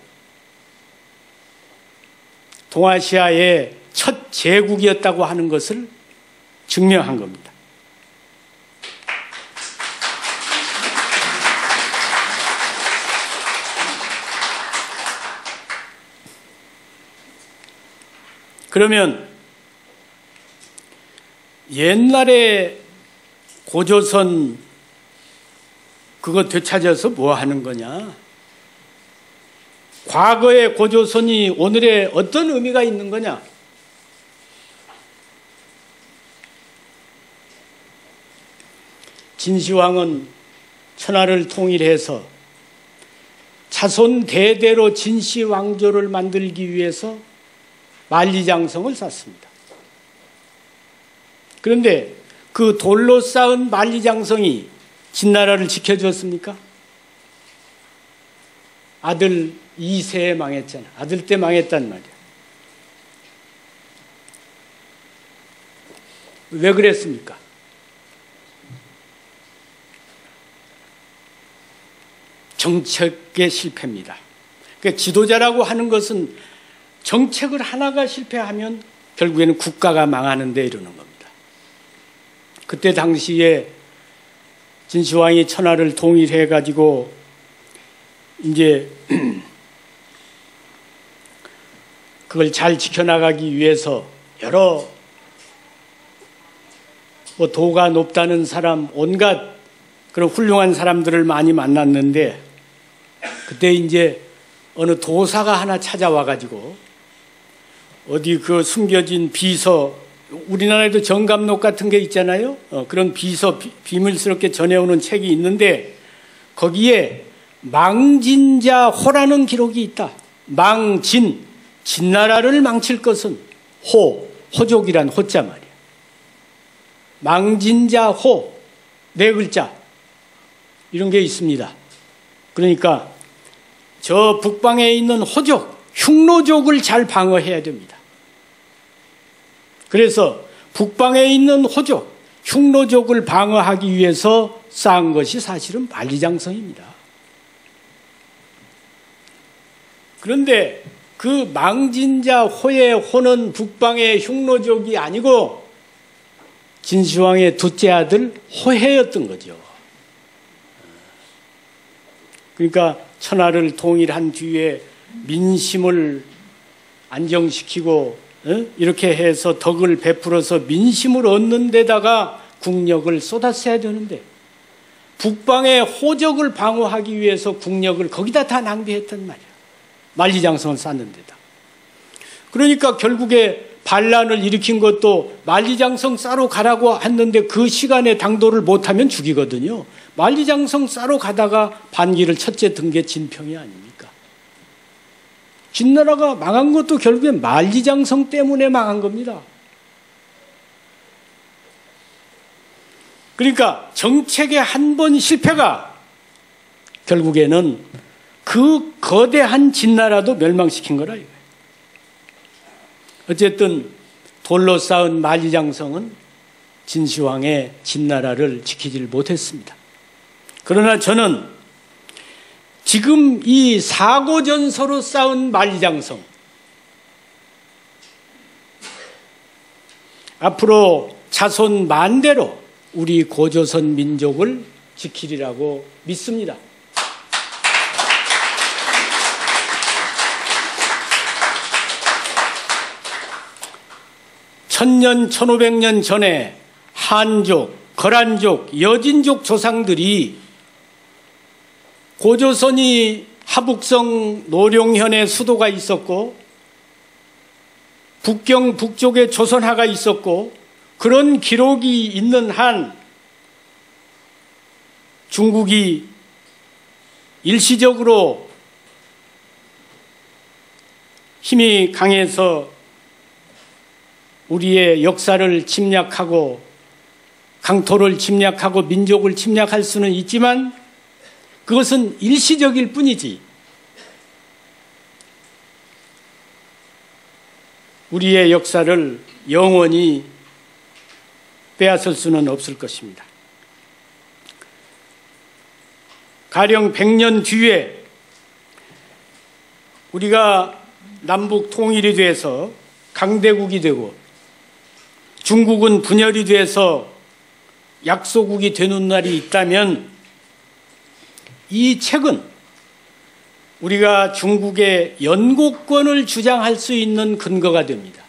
동아시아의 첫 제국이었다고 하는 것을 증명한 겁니다. 그러면 옛날에 고조선 그거 되찾아서 뭐 하는 거냐? 과거의 고조선이 오늘의 어떤 의미가 있는 거냐? 진시황은 천하를 통일해서 자손 대대로 진시황조를 만들기 위해서 만리장성을 쌓습니다. 그런데 그 돌로 쌓은 만리장성이 진나라를 지켜주었습니까? 아들 2세에 망했잖아. 아들 때 망했단 말이야. 왜 그랬습니까? 정책의 실패입니다. 그러니까 지도자라고 하는 것은 정책을 하나가 실패하면 결국에는 국가가 망하는데 이러는 겁니다. 그때 당시에 진시황이 천하를 통일해가지고 이제 그걸 잘 지켜나가기 위해서 여러 도가 높다는 사람, 온갖 그런 훌륭한 사람들을 많이 만났는데 그때 이제 어느 도사가 하나 찾아와가지고 어디 그 숨겨진 비서, 우리나라에도 정감록 같은 게 있잖아요. 그런 비서 비밀스럽게 전해오는 책이 있는데 거기에 망진자호라는 기록이 있다. 망진, 진나라를 망칠 것은 호족이란 호자 말이야. 망진자호 네 글자 이런 게 있습니다. 그러니까 저 북방에 있는 호족, 흉노족을 잘 방어해야 됩니다. 그래서 북방에 있는 호족, 흉노족을 방어하기 위해서 쌓은 것이 사실은 만리장성입니다. 그런데 그 망진자호의 호는 북방의 흉노족이 아니고 진시황의 둘째 아들 호해였던 거죠. 그러니까 천하를 통일한 뒤에 민심을 안정시키고 이렇게 해서 덕을 베풀어서 민심을 얻는 데다가 국력을 쏟았어야 되는데 북방의 호적을 방어하기 위해서 국력을 거기다 다 낭비했단 말이야. 만리장성을 쌓는 데다. 그러니까 결국에 반란을 일으킨 것도 만리장성 싸러 가라고 했는데 그 시간에 당도를 못하면 죽이거든요. 만리장성 싸러 가다가 반기를 첫째 든 게 진평이 아닙니까? 진나라가 망한 것도 결국엔 만리장성 때문에 망한 겁니다. 그러니까 정책의 한 번 실패가 결국에는 그 거대한 진나라도 멸망시킨 거라 이거예요. 어쨌든 돌로 쌓은 만리장성은 진시황의 진나라를 지키질 못했습니다. 그러나 저는 지금 이 사고전서로 쌓은 만리장성 앞으로 자손 만대로 우리 고조선 민족을 지키리라고 믿습니다. 천년, 1500년 전에 한족, 거란족, 여진족 조상들이 고조선이 하북성 노룡현에 수도가 있었고 북경 북쪽에 조선하가 있었고 그런 기록이 있는 한 중국이 일시적으로 힘이 강해서 우리의 역사를 침략하고 강토를 침략하고 민족을 침략할 수는 있지만 그것은 일시적일 뿐이지 우리의 역사를 영원히 빼앗을 수는 없을 것입니다. 가령 100년 뒤에 우리가 남북 통일이 돼서 강대국이 되고 중국은 분열이 돼서 약소국이 되는 날이 있다면 이 책은 우리가 중국의 연고권을 주장할 수 있는 근거가 됩니다.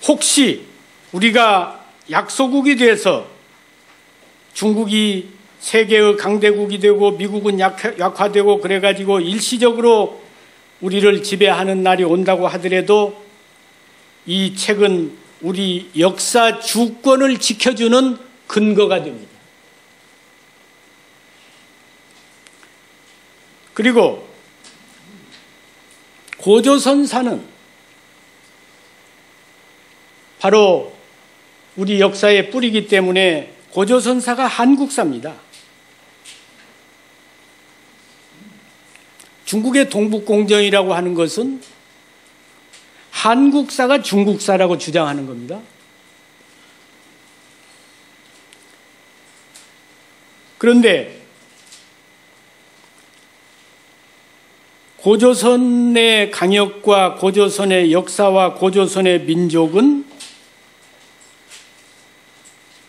혹시 우리가 약소국이 돼서 중국이 세계의 강대국이 되고 미국은 약화되고 그래가지고 일시적으로 우리를 지배하는 날이 온다고 하더라도 이 책은 우리 역사 주권을 지켜주는 근거가 됩니다. 그리고 고조선사는 바로 우리 역사의 뿌리이기 때문에 고조선사가 한국사입니다. 중국의 동북공정이라고 하는 것은 한국사가 중국사라고 주장하는 겁니다. 그런데 고조선의 강역과 고조선의 역사와 고조선의 민족은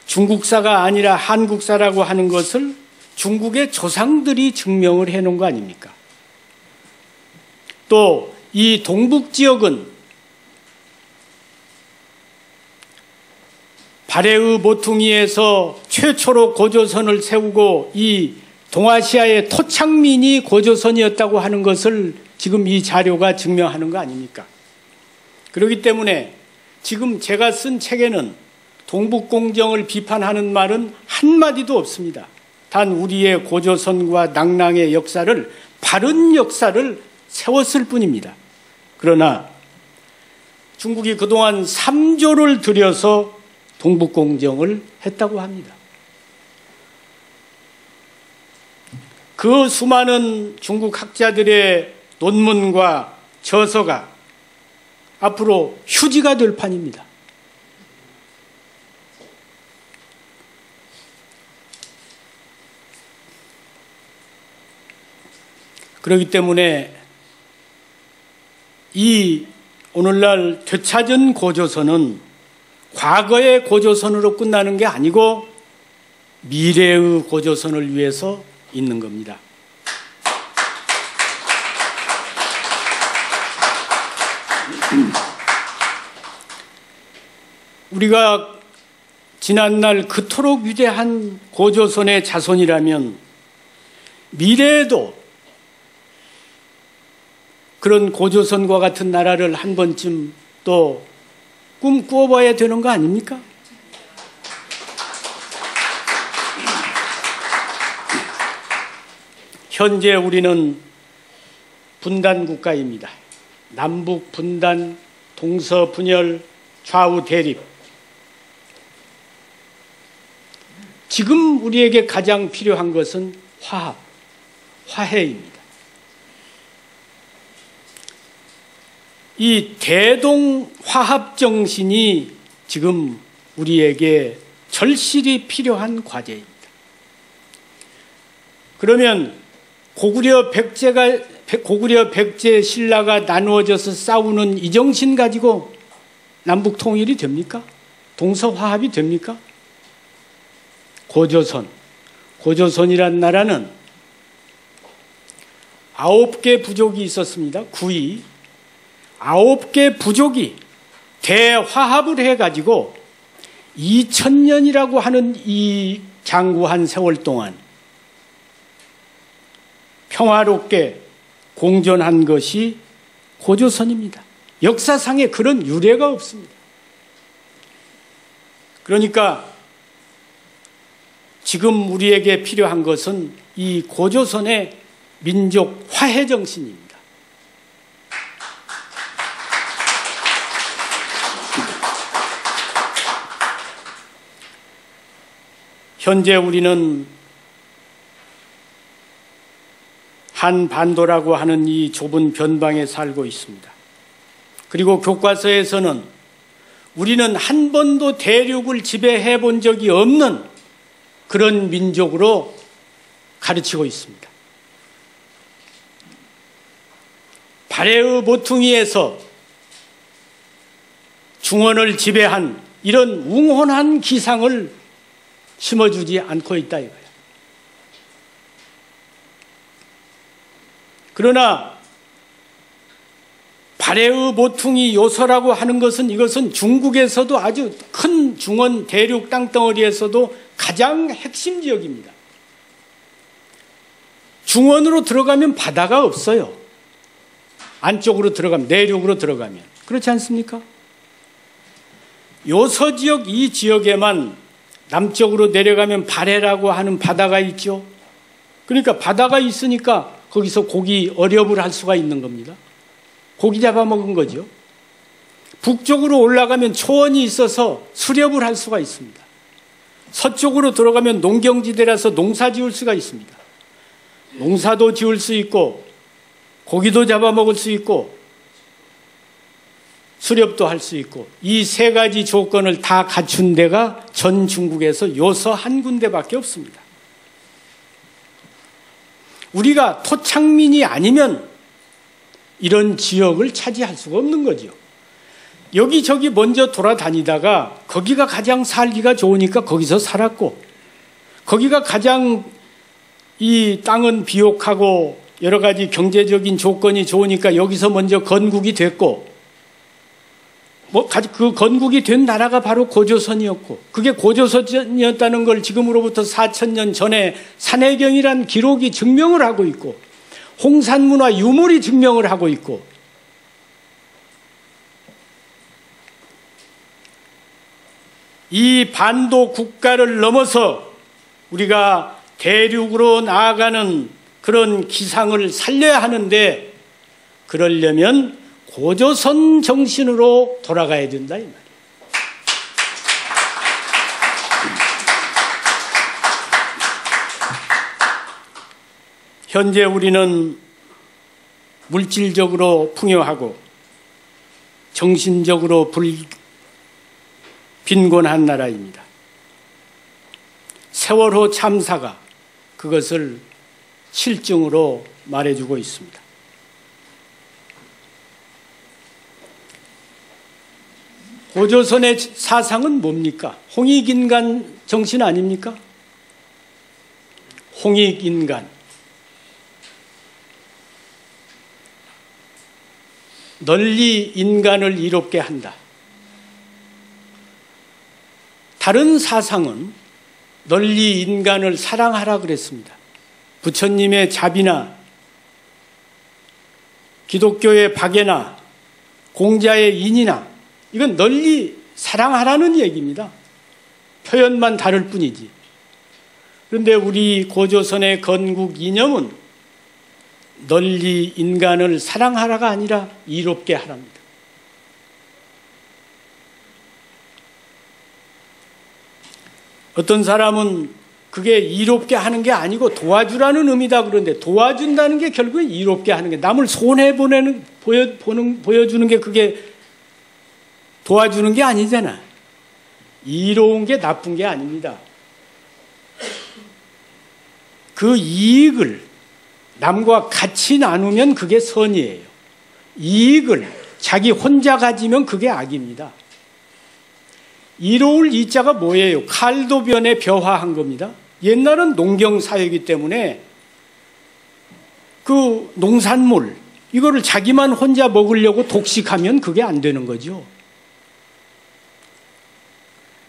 중국사가 아니라 한국사라고 하는 것을 중국의 조상들이 증명을 해놓은 거 아닙니까? 또 이 동북지역은 발해의 모퉁이에서 최초로 고조선을 세우고 이 동아시아의 토착민이 고조선이었다고 하는 것을 지금 이 자료가 증명하는 거 아닙니까? 그렇기 때문에 지금 제가 쓴 책에는 동북공정을 비판하는 말은 한마디도 없습니다. 단 우리의 고조선과 낭랑의 역사를, 바른 역사를 세웠을 뿐입니다. 그러나 중국이 그동안 3조를 들여서 동북공정을 했다고 합니다. 그 수많은 중국 학자들의 논문과 저서가 앞으로 휴지가 될 판입니다. 그렇기 때문에 이 오늘날 되찾은 고조선은 과거의 고조선으로 끝나는 게 아니고 미래의 고조선을 위해서 있는 겁니다. 우리가 지난날 그토록 위대한 고조선의 자손이라면 미래에도 그런 고조선과 같은 나라를 한 번쯤 또 꿈꾸어봐야 되는 거 아닙니까? 현재 우리는 분단 국가입니다. 남북 분단, 동서 분열, 좌우 대립. 지금 우리에게 가장 필요한 것은 화합, 화해입니다. 이 대동 화합 정신이 지금 우리에게 절실히 필요한 과제입니다. 그러면 고구려 백제 신라가 나누어져서 싸우는 이 정신 가지고 남북 통일이 됩니까? 동서 화합이 됩니까? 고조선이란 나라는 9개 부족이 있었습니다. 9위. 9개 부족이 대화합을 해가지고 2000년이라고 하는 이 장구한 세월 동안 평화롭게 공존한 것이 고조선입니다. 역사상에 그런 유례가 없습니다. 그러니까 지금 우리에게 필요한 것은 이 고조선의 민족 화해 정신입니다. 현재 우리는 한반도라고 하는 이 좁은 변방에 살고 있습니다. 그리고 교과서에서는 우리는 한 번도 대륙을 지배해 본 적이 없는 그런 민족으로 가르치고 있습니다. 발해의 모퉁이에서 중원을 지배한 이런 웅혼한 기상을 심어주지 않고 있다 이거예요. 그러나 발해의 모퉁이 요소라고 하는 것은 이것은 중국에서도 아주 큰 중원 대륙 땅덩어리에서도 가장 핵심 지역입니다. 중원으로 들어가면 바다가 없어요. 안쪽으로 들어가면, 내륙으로 들어가면. 그렇지 않습니까? 요서지역 이 지역에만 남쪽으로 내려가면 발해라고 하는 바다가 있죠. 그러니까 바다가 있으니까 거기서 고기 어렵을 할 수가 있는 겁니다. 고기 잡아먹은 거죠. 북쪽으로 올라가면 초원이 있어서 수렵을 할 수가 있습니다. 서쪽으로 들어가면 농경지대라서 농사 지을 수가 있습니다. 농사도 지을 수 있고 고기도 잡아먹을 수 있고 수렵도 할 수 있고 이 세 가지 조건을 다 갖춘 데가 전 중국에서 요서 한 군데밖에 없습니다. 우리가 토착민이 아니면 이런 지역을 차지할 수가 없는 거죠. 여기저기 먼저 돌아다니다가 거기가 가장 살기가 좋으니까 거기서 살았고 거기가 가장 이 땅은 비옥하고 여러 가지 경제적인 조건이 좋으니까 여기서 먼저 건국이 됐고 그 건국이 된 나라가 바로 고조선이었고 그게 고조선이었다는 걸 지금으로부터 4000년 전에 산해경이란 기록이 증명을 하고 있고 홍산문화 유물이 증명을 하고 있고 이 반도 국가를 넘어서 우리가 대륙으로 나아가는 그런 기상을 살려야 하는데 그러려면 고조선 정신으로 돌아가야 된다 이 말이에요. 현재 우리는 물질적으로 풍요하고 정신적으로 빈곤한 나라입니다. 세월호 참사가 그것을 실증으로 말해주고 있습니다. 고조선의 사상은 뭡니까? 홍익인간 정신 아닙니까? 홍익인간. 널리 인간을 이롭게 한다. 다른 사상은 널리 인간을 사랑하라 그랬습니다. 부처님의 자비나 기독교의 박애나 공자의 인이나 이건 널리 사랑하라는 얘기입니다. 표현만 다를 뿐이지. 그런데 우리 고조선의 건국 이념은 널리 인간을 사랑하라가 아니라 이롭게 하랍니다. 어떤 사람은 그게 이롭게 하는 게 아니고 도와주라는 의미다 그러는데 도와준다는 게 결국에 이롭게 하는 게 남을 보여주는 게 그게 도와주는 게 아니잖아. 이로운 게 나쁜 게 아닙니다. 그 이익을 남과 같이 나누면 그게 선이에요. 이익을 자기 혼자 가지면 그게 악입니다. 이로울 이자가 뭐예요? 칼도변에 벼화한 겁니다. 옛날은 농경사회이기 때문에 그 농산물 이거를 자기만 혼자 먹으려고 독식하면 그게 안 되는 거죠.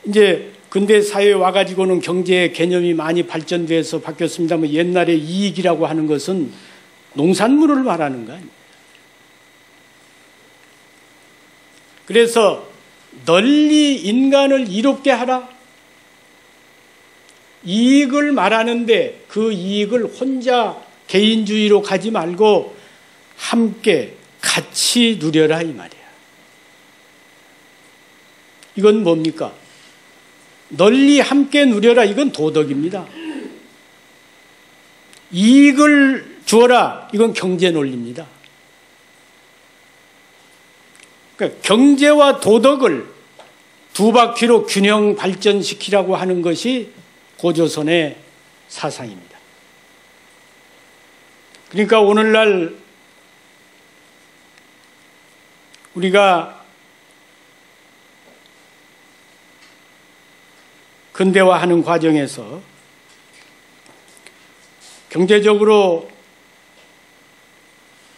이제 근대 사회에 와가지고는 경제의 개념이 많이 발전돼서 바뀌었습니다만 옛날에 이익이라고 하는 것은 농산물을 말하는 거 아니에요. 그래서 널리 인간을 이롭게 하라. 이익을 말하는데 그 이익을 혼자 개인주의로 가지 말고 함께 같이 누려라 이 말이야. 이건 뭡니까? 널리 함께 누려라 이건 도덕입니다. 이익을 주어라 이건 경제 논리입니다. 그러니까 경제와 도덕을 두 바퀴로 균형 발전시키라고 하는 것이 고조선의 사상입니다. 그러니까 오늘날 우리가 근대화하는 과정에서 경제적으로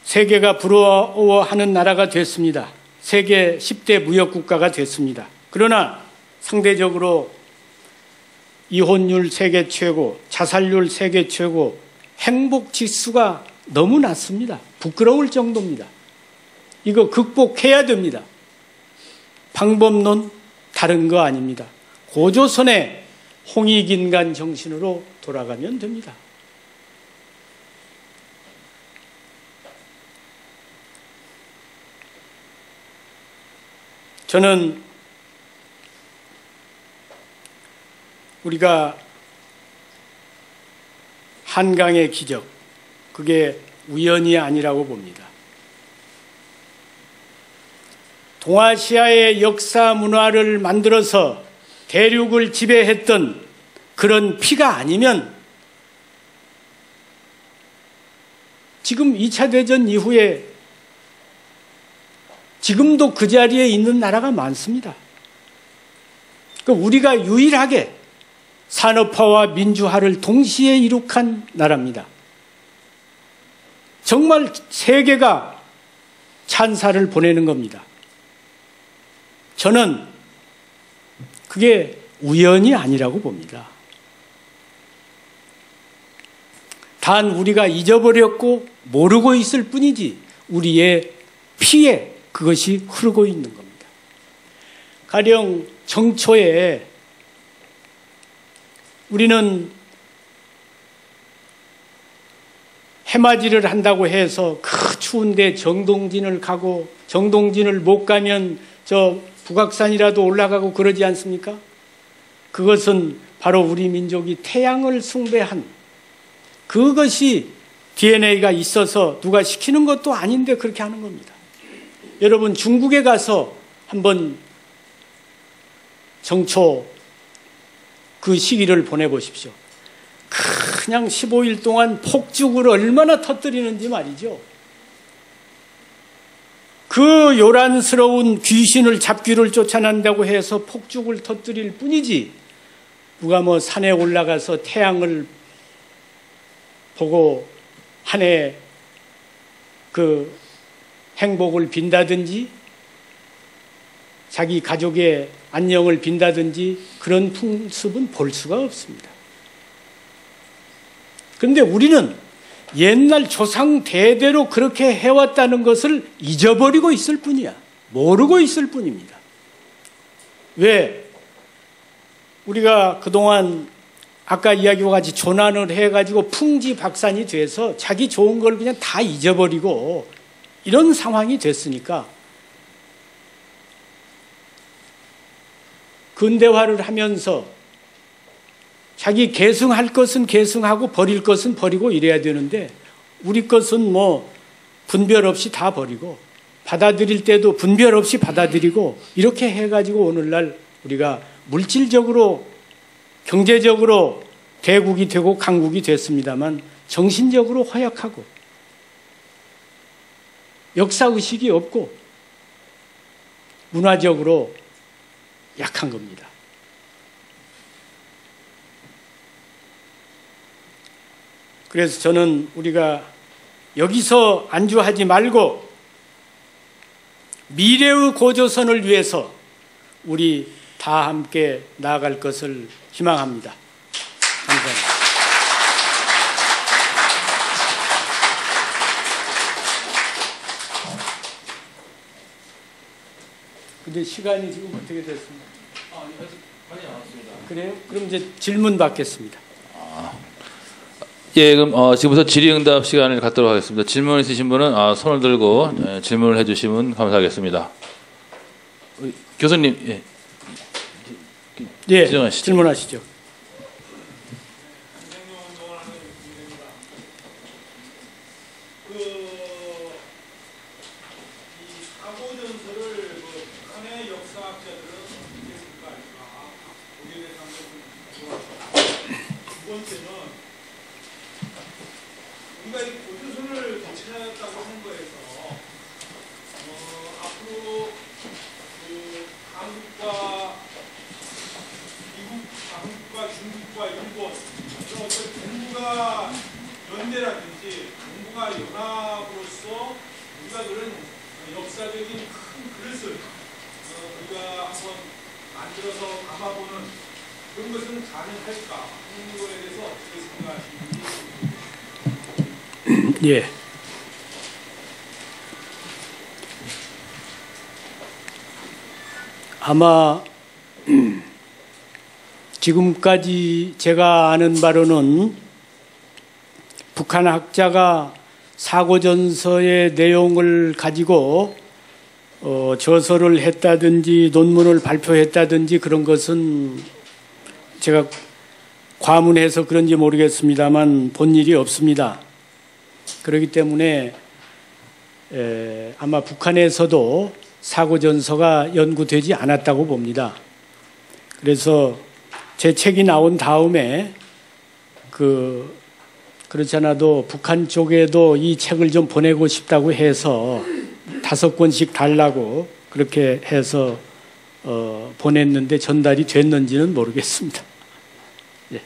세계가 부러워하는 나라가 됐습니다. 세계 10대 무역국가가 됐습니다. 그러나 상대적으로 이혼율 세계 최고, 자살률 세계 최고, 행복 지수가 너무 낮습니다. 부끄러울 정도입니다. 이거 극복해야 됩니다. 방법론 다른 거 아닙니다. 고조선의 홍익인간 정신으로 돌아가면 됩니다. 저는 우리가 한강의 기적, 그게 우연이 아니라고 봅니다. 동아시아의 역사 문화를 만들어서 대륙을 지배했던 그런 피가 아니면 지금 2차 대전 이후에 지금도 그 자리에 있는 나라가 많습니다. 그러니까 우리가 유일하게 산업화와 민주화를 동시에 이룩한 나라입니다. 정말 세계가 찬사를 보내는 겁니다. 저는 그게 우연이 아니라고 봅니다. 단 우리가 잊어버렸고 모르고 있을 뿐이지 우리의 피에 그것이 흐르고 있는 겁니다. 가령 정초에 우리는 해맞이를 한다고 해서 그 추운데 정동진을 가고 정동진을 못 가면 저 북악산이라도 올라가고 그러지 않습니까? 그것은 바로 우리 민족이 태양을 숭배한 그것이 DNA가 있어서 누가 시키는 것도 아닌데 그렇게 하는 겁니다. 여러분 중국에 가서 한번 정초 그 시기를 보내보십시오. 그냥 15일 동안 폭죽을 얼마나 터뜨리는지 말이죠. 그 요란스러운 귀신을 잡귀를 쫓아낸다고 해서 폭죽을 터뜨릴 뿐이지 누가 뭐 산에 올라가서 태양을 보고 한 해 그 행복을 빈다든지 자기 가족의 안녕을 빈다든지 그런 풍습은 볼 수가 없습니다. 그런데 우리는 옛날 조상 대대로 그렇게 해왔다는 것을 잊어버리고 있을 뿐이야. 모르고 있을 뿐입니다. 왜? 우리가 그동안 아까 이야기와 같이 조난을 해가지고 풍지박산이 돼서 자기 좋은 걸 그냥 다 잊어버리고 이런 상황이 됐으니까 근대화를 하면서 자기 계승할 것은 계승하고 버릴 것은 버리고 이래야 되는데 우리 것은 뭐 분별 없이 다 버리고 받아들일 때도 분별 없이 받아들이고 이렇게 해가지고 오늘날 우리가 물질적으로 경제적으로 대국이 되고 강국이 됐습니다만 정신적으로 허약하고 역사의식이 없고 문화적으로 약한 겁니다. 그래서 저는 우리가 여기서 안주하지 말고 미래의 고조선을 위해서 우리 다 함께 나아갈 것을 희망합니다. 감사합니다. 근데 시간이 지금 어떻게 됐습니까? 아직 많이 남았습니다. 그래요? 그럼 이제 질문 받겠습니다. 예, 그럼 지금부터 질의응답 시간을 갖도록 하겠습니다. 질문 있으신 분은 손을 들고 질문을 해주시면 감사하겠습니다. 교수님, 예, 지정하시죠. 질문하시죠. 우리가 이 고조선을 되찾았다고 하는 거에서 앞으로 그 한국과 미국, 한국과 중국과 일본 이런 어떤 동북아 연대라든지 동북아 연합으로서 우리가 그런 역사적인 큰 그릇을 우리가 한번 만들어서 담아보는 그런 것은 가능할까 하는 거에 대해서 어떻게 생각하시는지. 예. 아마 지금까지 제가 아는 바로는 북한 학자가 사고전서의 내용을 가지고 저서를 했다든지 논문을 발표했다든지 그런 것은 제가 과문해서 그런지 모르겠습니다만 본 일이 없습니다. 그렇기 때문에 아마 북한에서도 사고전서가 연구되지 않았다고 봅니다. 그래서 제 책이 나온 다음에 그렇지 않아도 북한 쪽에도 이 책을 좀 보내고 싶다고 해서 5권씩 달라고 그렇게 해서 보냈는데 전달이 됐는지는 모르겠습니다. 예.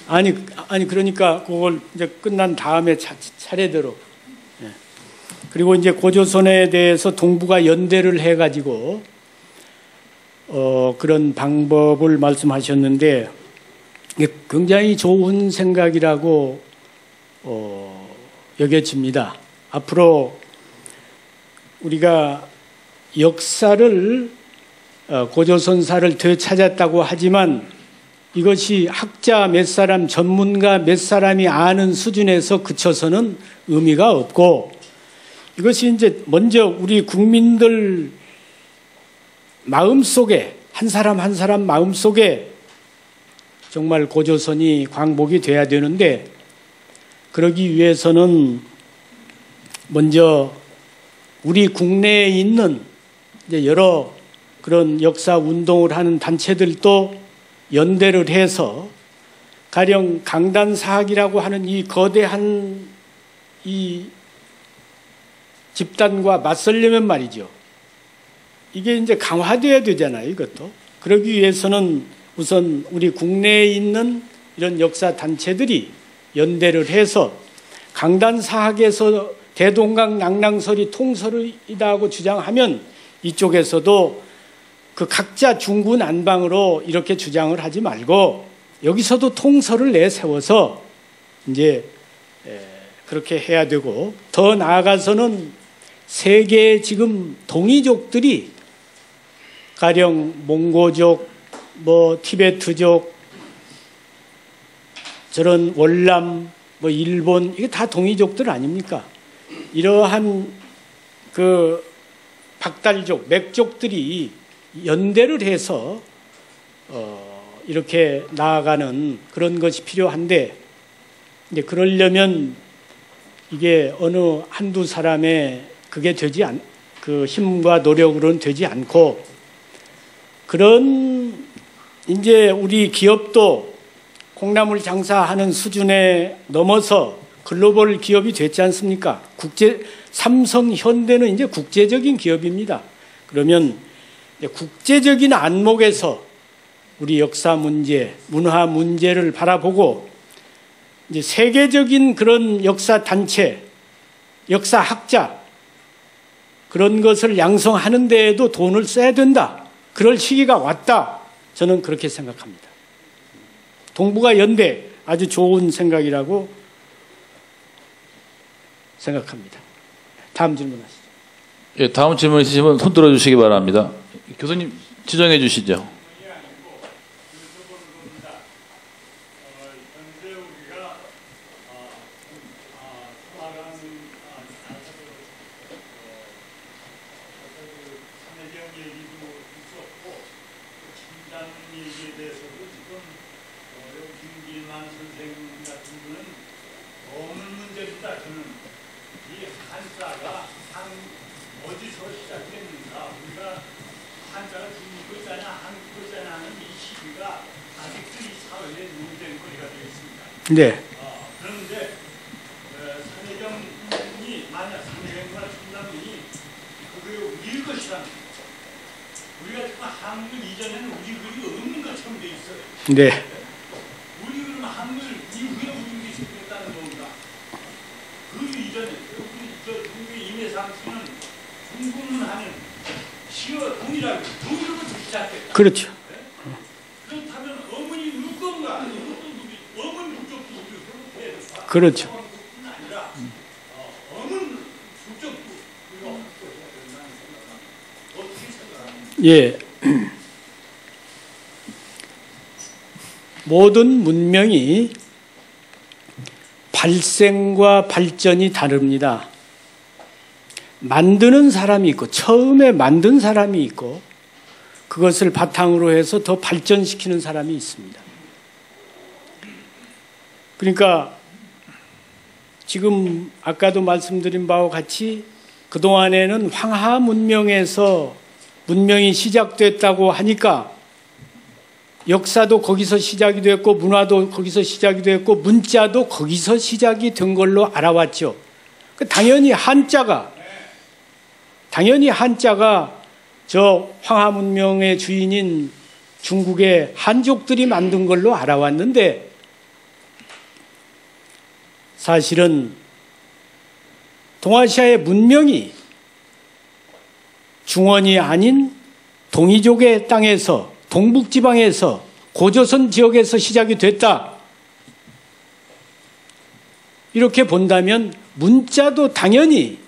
아니 그러니까 그걸 이제 끝난 다음에 차례대로. 예. 그리고 이제 고조선에 대해서 동북아 연대를 해가지고 그런 방법을 말씀하셨는데 이게 굉장히 좋은 생각이라고 여겨집니다. 앞으로 우리가 역사를 고조선사를 되찾았다고 하지만 이것이 학자 몇 사람, 전문가 몇 사람이 아는 수준에서 그쳐서는 의미가 없고, 이것이 이제 먼저 우리 국민들 마음속에, 한 사람 한 사람 마음속에 정말 고조선이 광복이 돼야 되는데, 그러기 위해서는 먼저 우리 국내에 있는 이제 여러 그런 역사 운동을 하는 단체들도 연대를 해서, 가령 강단사학이라고 하는 이 거대한 이 집단과 맞서려면 말이죠. 이게 이제 강화돼야 되잖아요, 이것도. 그러기 위해서는 우선 우리 국내에 있는 이런 역사 단체들이 연대를 해서 강단사학에서 대동강 낭랑설이 통설이다 하고 주장하면 이쪽에서도 그 각자 중구난방으로 이렇게 주장을 하지 말고 여기서도 통설을 내세워서 이제 그렇게 해야 되고, 더 나아가서는 세계의 지금 동이족들이 가령 몽고족, 티베트족, 저런 월남, 일본, 이게 다 동이족들 아닙니까? 이러한 그 박달족, 맥족들이 연대를 해서 이렇게 나아가는 그런 것이 필요한데, 이제 그러려면 이게 어느 한두 사람의 그게 그 힘과 노력으로는 되지 않고, 그런 이제 우리 기업도 콩나물 장사하는 수준에 넘어서 글로벌 기업이 됐지 않습니까? 삼성, 현대는 이제 국제적인 기업입니다. 그러면 국제적인 안목에서 우리 역사 문제, 문화 문제를 바라보고 이제 세계적인 그런 역사 단체, 역사 학자, 그런 것을 양성하는 데에도 돈을 써야 된다. 그럴 시기가 왔다. 저는 그렇게 생각합니다. 동북아 연대 아주 좋은 생각이라고 생각합니다. 다음 질문하시죠. 예, 다음 질문 있으시면 손 들어주시기 바랍니다. 교수님 지정해 주시죠. 네. 그런데 산해경이 만약 산해경과 충남이 그게 우리 것이라면, 우리가 지금 한글 이전에는 우리 글이 없는 것처럼 돼 있어요. 네. 우리 그러면 한글 이후에 우리 글이 생겼다는 건가? 그 이전에 우리 저 중국의 임해상 씨는 중국문 하면 시어 동이라부터 시작했다. 그렇죠. 그렇다면 어머니 누군가? 그렇죠. 예. 모든 문명이 발생과 발전이 다릅니다. 만드는 사람이 있고, 처음에 만든 사람이 있고, 그것을 바탕으로 해서 더 발전시키는 사람이 있습니다. 그러니까 지금 아까도 말씀드린 바와 같이 그동안에는 황하 문명에서 문명이 시작됐다고 하니까 역사도 거기서 시작이 됐고, 문화도 거기서 시작이 됐고, 문자도 거기서 시작이 된 걸로 알아왔죠. 당연히 한자가 저 황하 문명의 주인인 중국의 한족들이 만든 걸로 알아왔는데, 사실은 동아시아의 문명이 중원이 아닌 동이족의 땅에서, 동북지방에서, 고조선 지역에서 시작이 됐다. 이렇게 본다면 문자도 당연히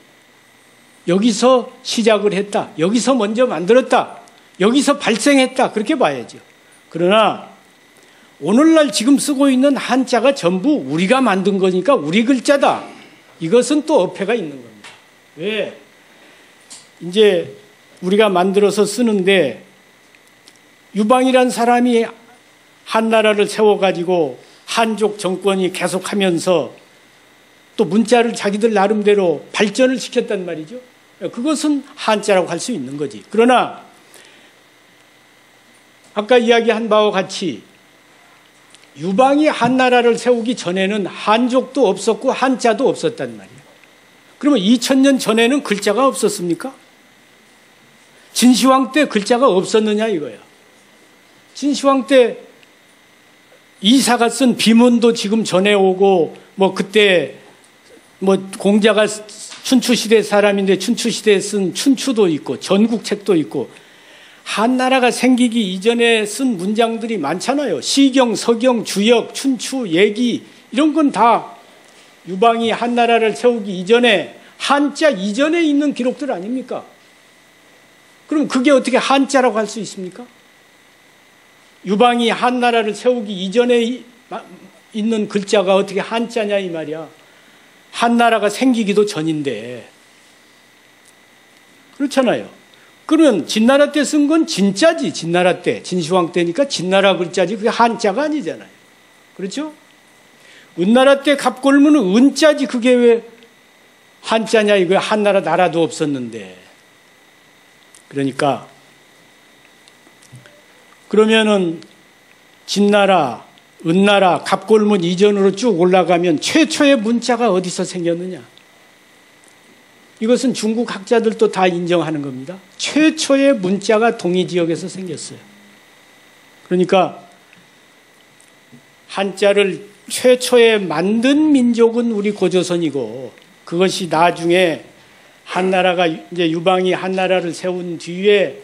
여기서 시작을 했다. 여기서 먼저 만들었다. 여기서 발생했다 그렇게 봐야죠. 그러나 오늘날 지금 쓰고 있는 한자가 전부 우리가 만든 거니까 우리 글자다. 이것은 또 어폐가 있는 겁니다. 왜? 이제 우리가 만들어서 쓰는데 유방이란 사람이 한나라를 세워가지고 한족 정권이 계속하면서 또 문자를 자기들 나름대로 발전을 시켰단 말이죠. 그것은 한자라고 할 수 있는 거지. 그러나 아까 이야기한 바와 같이 유방이 한나라를 세우기 전에는 한족도 없었고 한자도 없었단 말이에요. 그러면 2000년 전에는 글자가 없었습니까? 진시황 때 글자가 없었느냐 이거야. 진시황 때 이사가 쓴 비문도 지금 전해오고 뭐 그때 뭐 공자가 춘추시대 사람인데 춘추시대에 쓴 춘추도 있고 전국책도 있고 한나라가 생기기 이전에 쓴 문장들이 많잖아요. 시경, 서경, 주역, 춘추, 예기 이런 건 다 유방이 한나라를 세우기 이전에 한자 이전에 있는 기록들 아닙니까? 그럼 그게 어떻게 한자라고 할 수 있습니까? 유방이 한나라를 세우기 이전에 있는 글자가 어떻게 한자냐 이 말이야. 한나라가 생기기도 전인데 그렇잖아요. 그러면 진나라 때 쓴 건 진짜지. 진나라 때 진시황 때니까 진나라 글자지 그게 한자가 아니잖아요. 그렇죠? 은나라 때 갑골문은 은자지 그게 왜 한자냐 이거야. 한나라 나라도 없었는데. 그러니까 그러면은 진나라, 은나라, 갑골문 이전으로 쭉 올라가면 최초의 문자가 어디서 생겼느냐? 이것은 중국 학자들도 다 인정하는 겁니다. 최초의 문자가 동이 지역에서 생겼어요. 그러니까 한자를 최초에 만든 민족은 우리 고조선이고 그것이 나중에 한나라가 이제 유방이 한나라를 세운 뒤에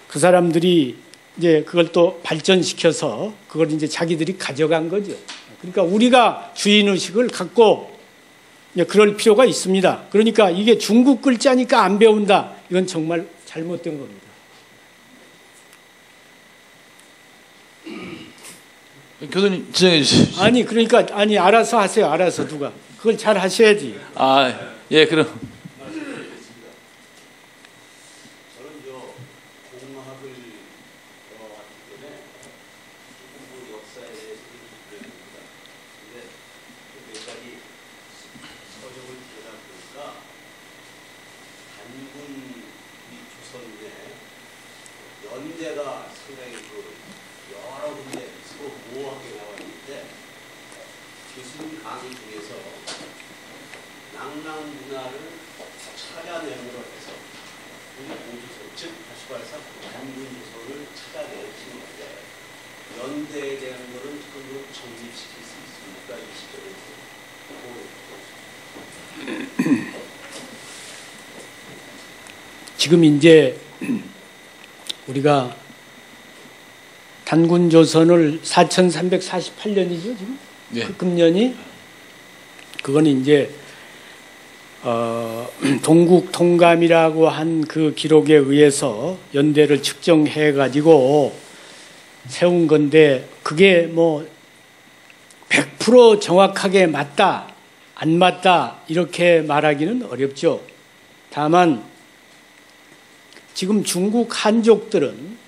그 사람들이 이제 그걸 또 발전시켜서 그걸 이제 자기들이 가져간 거죠. 그러니까 우리가 주인의식을 갖고 그럴 필요가 있습니다. 그러니까 이게 중국 글자니까 안 배운다. 이건 정말 잘못된 겁니다. 교수님 진행해 주십시오. 아니 그러니까 아니 알아서 하세요. 알아서 누가 그걸 잘 하셔야지. 아, 예, 그럼 연대가 상당히 여러 군데 서로 모호하게 나왔는데 교수님 강의 중에서 낭랑 문화를 찾아내므로 해서 우리 공조선 즉 다시 말해서 단군 조선을 찾아내신 건데 연대에 대한 거는 그걸로 정립시킬 수 있습니까? 이 시점에서 지금 이제 우리가 단군조선을 4348년이죠 지금? 네. 그 금년이 그거는 이제 동국통감이라고 한 그 기록에 의해서 연대를 측정해 가지고 세운 건데 그게 뭐 100% 정확하게 맞다 안 맞다 이렇게 말하기는 어렵죠. 다만 지금 중국 한족들은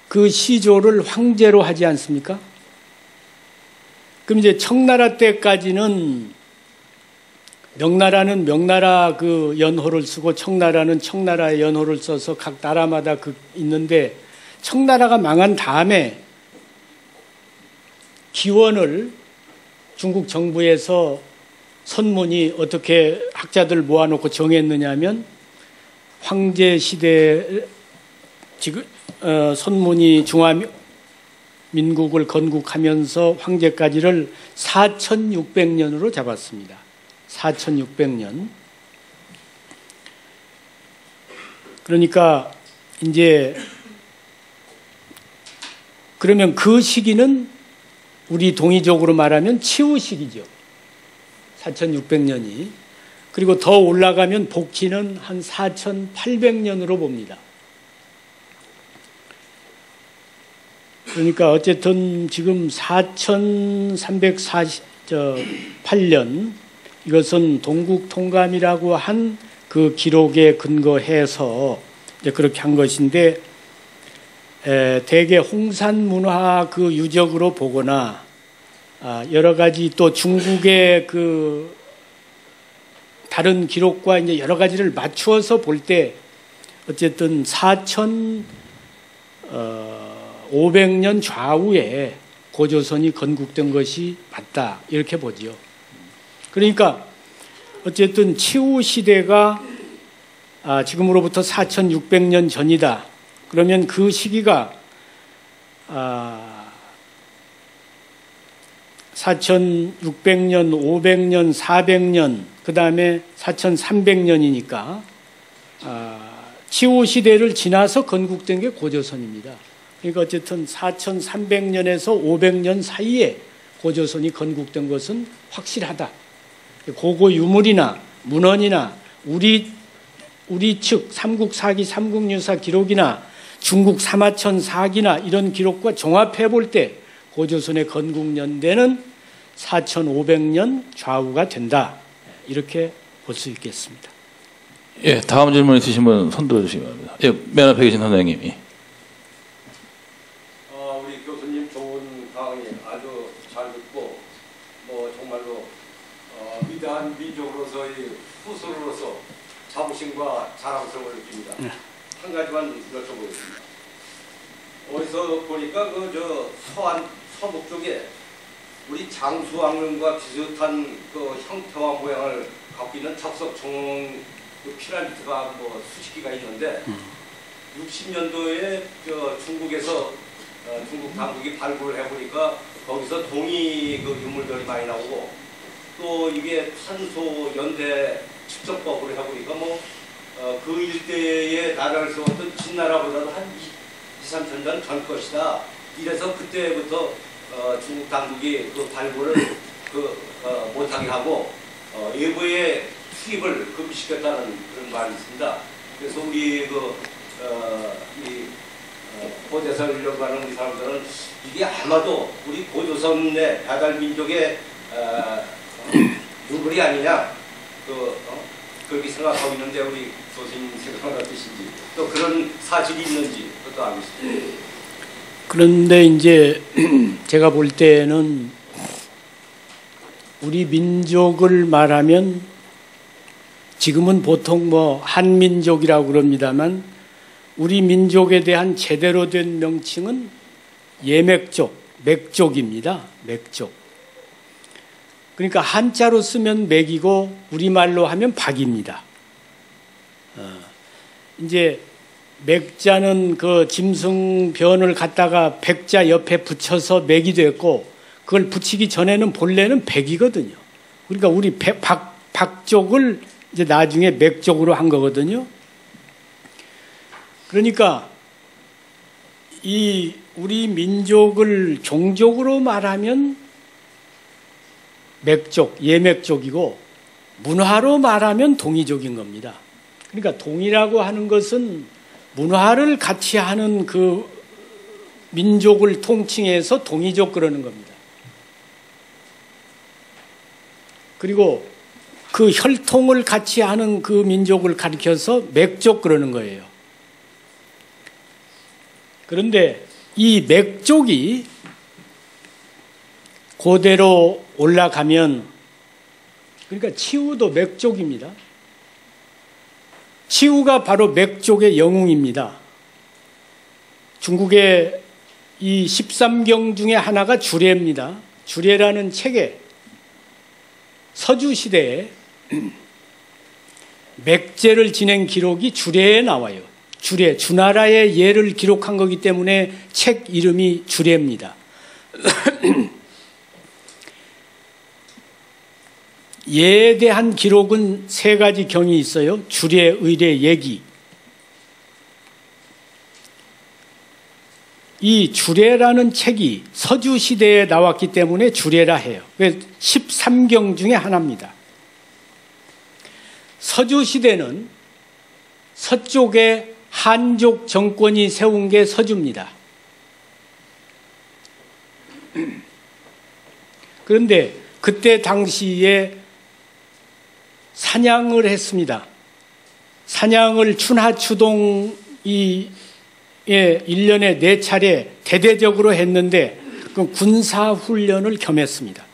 그 시조를 황제로 하지 않습니까? 그럼 이제 청나라 때까지는 명나라는 명나라 그 연호를 쓰고 청나라는 청나라의 연호를 써서 각 나라마다 그 있는데 청나라가 망한 다음에 기원을 중국 정부에서 선문이 어떻게 학자들 모아놓고 정했느냐면 황제 시대 지금 선문이 중화민국을 건국하면서 황제까지를 4600년으로 잡았습니다. 4600년. 그러니까 이제 그러면 그 시기는 우리 동의적으로 말하면 치우 시기죠. 4600년이. 그리고 더 올라가면 복치는 한 4800년으로 봅니다. 그러니까 어쨌든 지금 4348년 이것은 동국 통감이라고 한 그 기록에 근거해서 이제 그렇게 한 것인데 대개 홍산 문화 그 유적으로 보거나 여러 가지 또 중국의 그 다른 기록과 이제 여러 가지를 맞추어서 볼 때 어쨌든 4500년 좌우에 고조선이 건국된 것이 맞다 이렇게 보지요. 그러니까 어쨌든 치우 시대가 지금으로부터 4600년 전이다. 그러면 그 시기가 4600년, 500년, 400년, 그 다음에 4300년이니까 치우 시대를 지나서 건국된 게 고조선입니다. 그러니까 어쨌든 4300년에서 500년 사이에 고조선이 건국된 것은 확실하다. 고고 유물이나 문헌이나 우리 측 삼국사기, 삼국유사 기록이나 중국 사마천 사기나 이런 기록과 종합해 볼 때 고조선의 건국 연대는 4500년 좌우가 된다. 이렇게 볼 수 있겠습니다. 예, 다음 질문 있으신 분 손 들어주시기 바랍니다. 예, 맨 앞에 계신 선생님이. 우리 교수님 좋은 강의 아주 잘 듣고 정말로 위대한 민족으로서의 후손으로서 자부심과 자랑스러움을 느낍니다. 한 가지만 여쭤보겠습니다. 어디서 보니까 서북 쪽에 우리 장수왕릉과 비슷한 그 형태와 모양을 갖고 있는 적석청 피라미드가 수십 개가 있는데 60년도에 중국에서 중국 당국이 발굴을 해보니까 거기서 동이 그 유물들이 많이 나오고 또 이게 탄소 연대 측정법으로 해보니까 그 일대에 나라를 세웠던 진나라보다도 한 2~3천 년 전 것이다. 이래서 그때부터 중국 당국이 그 발굴을 못하게 하고 외부의 수입을 금지시켰다는 그런 말이 있습니다. 그래서 우리 고대선을 연구하는 우리 사람들은 이게 아마도 우리 고조선의 배달민족의 유물이 아니냐 그렇게 생각하고 있는데 우리 교수님 생각은 어떠신지 또 그런 사실이 있는지 그것도 알고 있습니다. 그런데 이제 제가 볼 때는 우리 민족을 말하면 지금은 보통 한민족이라고 그럽니다만 우리 민족에 대한 제대로 된 명칭은 예맥족, 맥족입니다. 맥족. 그러니까 한자로 쓰면 맥이고 우리말로 하면 박입니다. 이제 맥자는 그 짐승변을 갖다가 백자 옆에 붙여서 맥이 됐고 그걸 붙이기 전에는 본래는 백이거든요. 그러니까 우리 박족을 이제 나중에 맥족으로 한 거거든요. 그러니까 이 우리 민족을 종족으로 말하면 맥족, 예맥족이고 문화로 말하면 동이족인 겁니다. 그러니까 동이라고 하는 것은 문화를 같이 하는 그 민족을 통칭해서 동이족 그러는 겁니다. 그리고 그 혈통을 같이 하는 그 민족을 가리켜서 맥족 그러는 거예요. 그런데 이 맥족이 고대로 올라가면 그러니까 치우도 맥족입니다. 치우가 바로 맥족의 영웅입니다. 중국의 이 13경 중에 하나가 주례입니다. 주례라는 책에 서주시대에 맥제를 지낸 기록이 주례에 나와요. 주례, 주나라의 예를 기록한 거기 때문에 책 이름이 주례입니다. 예에 대한 기록은 세 가지 경이 있어요. 주례, 의례, 예기. 이 주례라는 책이 서주시대에 나왔기 때문에 주례라 해요. 13경 중에 하나입니다. 서주시대는 서쪽에 한족 정권이 세운 게 서주입니다. 그런데 그때 당시에 사냥을 했습니다. 사냥을 춘하추동이 1년에 4차례 대대적으로 했는데 그 군사훈련을 겸했습니다.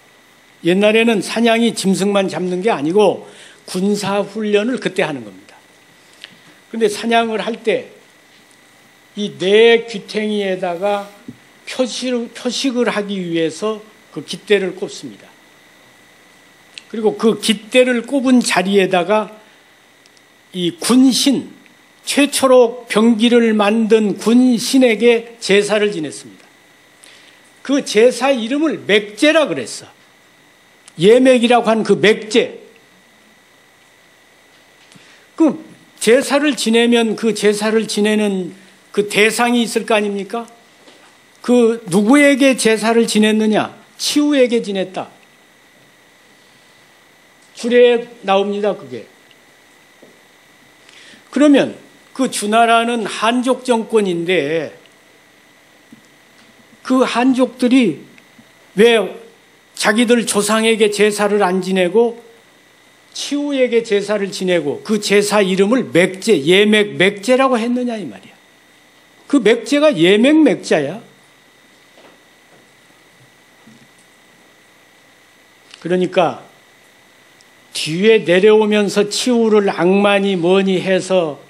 옛날에는 사냥이 짐승만 잡는 게 아니고 군사훈련을 그때 하는 겁니다. 그런데 사냥을 할 때 이 네 귀탱이에다가 표식을 하기 위해서 그 깃대를 꼽습니다. 그리고 그 깃대를 꼽은 자리에다가 이 군신, 최초로 병기를 만든 군신에게 제사를 지냈습니다. 그 제사 이름을 맥제라 그랬어. 예맥이라고 한 그 맥제. 그 제사를 지내면 그 제사를 지내는 그 대상이 있을 거 아닙니까? 그 누구에게 제사를 지냈느냐? 치우에게 지냈다. 줄에 나옵니다, 그게. 그러면 그 주나라는 한족 정권인데 그 한족들이 왜 자기들 조상에게 제사를 안 지내고 치우에게 제사를 지내고 그 제사 이름을 맥제, 예맥, 맥제라고 했느냐 이 말이야. 그 맥제가 예맥, 맥자야. 그러니까 뒤에 내려오면서 치우를 악마니 뭐니 해서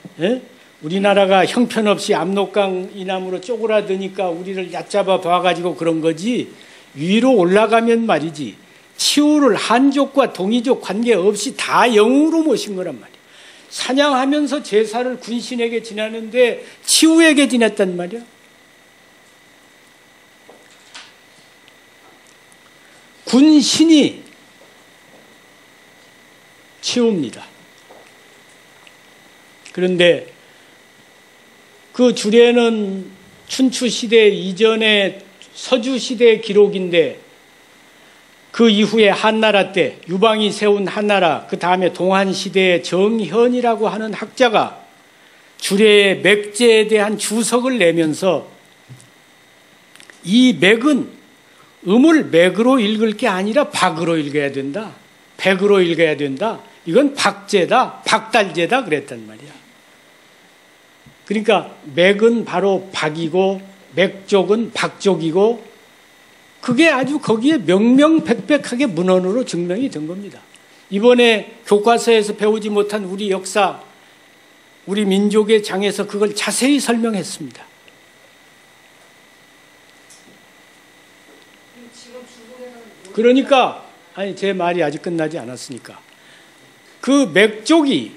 우리나라가 형편없이 압록강 이남으로 쪼그라드니까 우리를 얕잡아 봐가지고 그런 거지, 위로 올라가면 말이지 치우를 한족과 동이족 관계없이 다 영웅으로 모신 거란 말이야. 사냥하면서 제사를 군신에게 지내는데 치우에게 지냈단 말이야. 군신이 치우입니다. 그런데 그 주례는 춘추시대 이전의 서주시대의 기록인데 그 이후에 한나라 때 유방이 세운 한나라, 그 다음에 동한시대의 정현이라고 하는 학자가 주례의 맥제에 대한 주석을 내면서 이 맥은 음을 맥으로 읽을 게 아니라 박으로 읽어야 된다. 백으로 읽어야 된다. 이건 박제다, 박달제다 그랬단 말이야. 그러니까 맥은 바로 박이고 맥족은 박족이고 그게 아주 거기에 명명백백하게 문헌으로 증명이 된 겁니다. 이번에 교과서에서 배우지 못한 우리 역사, 우리 민족의 장에서 그걸 자세히 설명했습니다. 그러니까 아니 제 말이 아직 끝나지 않았으니까 그 맥족이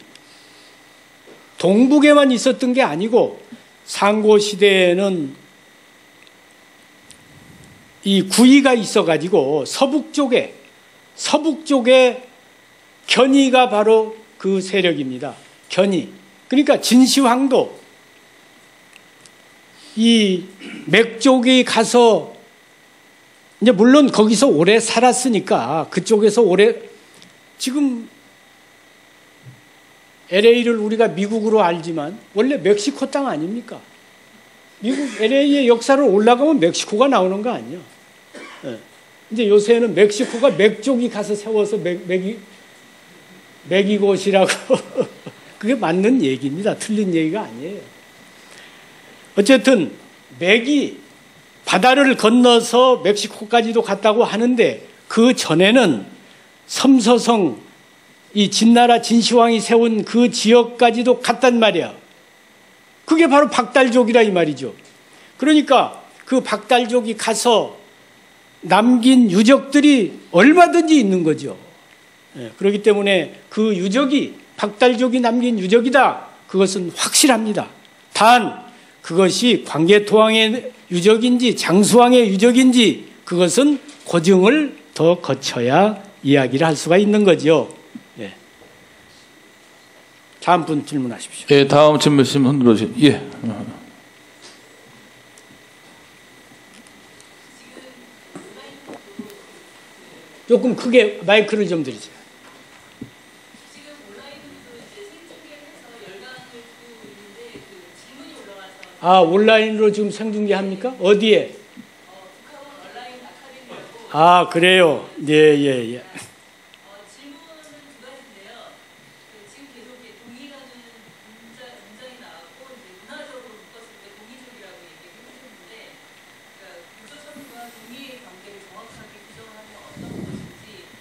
동북에만 있었던 게 아니고 상고시대에는 이 구이가 있어가지고 서북쪽에 견이가 바로 그 세력입니다. 견이. 그러니까 진시황도 이 맥족이 가서 이제 물론 거기서 오래 살았으니까 그쪽에서 오래, 지금 LA를 우리가 미국으로 알지만 원래 멕시코 땅 아닙니까? 미국 LA의 역사를 올라가면 멕시코가 나오는 거 아니야? 네. 이제 요새는 멕시코가 맥족이 가서 세워서 맥이곳이라고 그게 맞는 얘기입니다. 틀린 얘기가 아니에요. 어쨌든 맥이 바다를 건너서 멕시코까지도 갔다고 하는데 그 전에는 섬서성, 이 진나라 진시황이 세운 그 지역까지도 갔단 말이야. 그게 바로 박달족이라 이 말이죠. 그러니까 그 박달족이 가서 남긴 유적들이 얼마든지 있는 거죠. 그렇기 때문에 그 유적이 박달족이 남긴 유적이다. 그것은 확실합니다. 단 그것이 광개토왕의 유적인지 장수왕의 유적인지 그것은 고증을 더 거쳐야 이야기를 할 수가 있는 거죠. 예. 다음 분 질문하십시오. 예, 다음 질문 흔들어 주세요. 예. 조금 크게 마이크를 좀 드리세요. 지금 온라인으로도 이제 생중계해서 열강을 주고 있는데 그 질문이 올라가서 아, 온라인으로 지금 생중계합니까? 어디에? 북한원 온라인 아카데미라고 아, 그래요. 예, 예, 예. 질문은 두 가지인데요. 지금 계속 이렇게 동의라는 문장이 나왔고 이제 문화적으로 묶었을 때 동의적이라고 얘기를 해주셨는데, 그러니까 구조선과 동의의 관계를 정확하게 규정하면 어떤 것인지,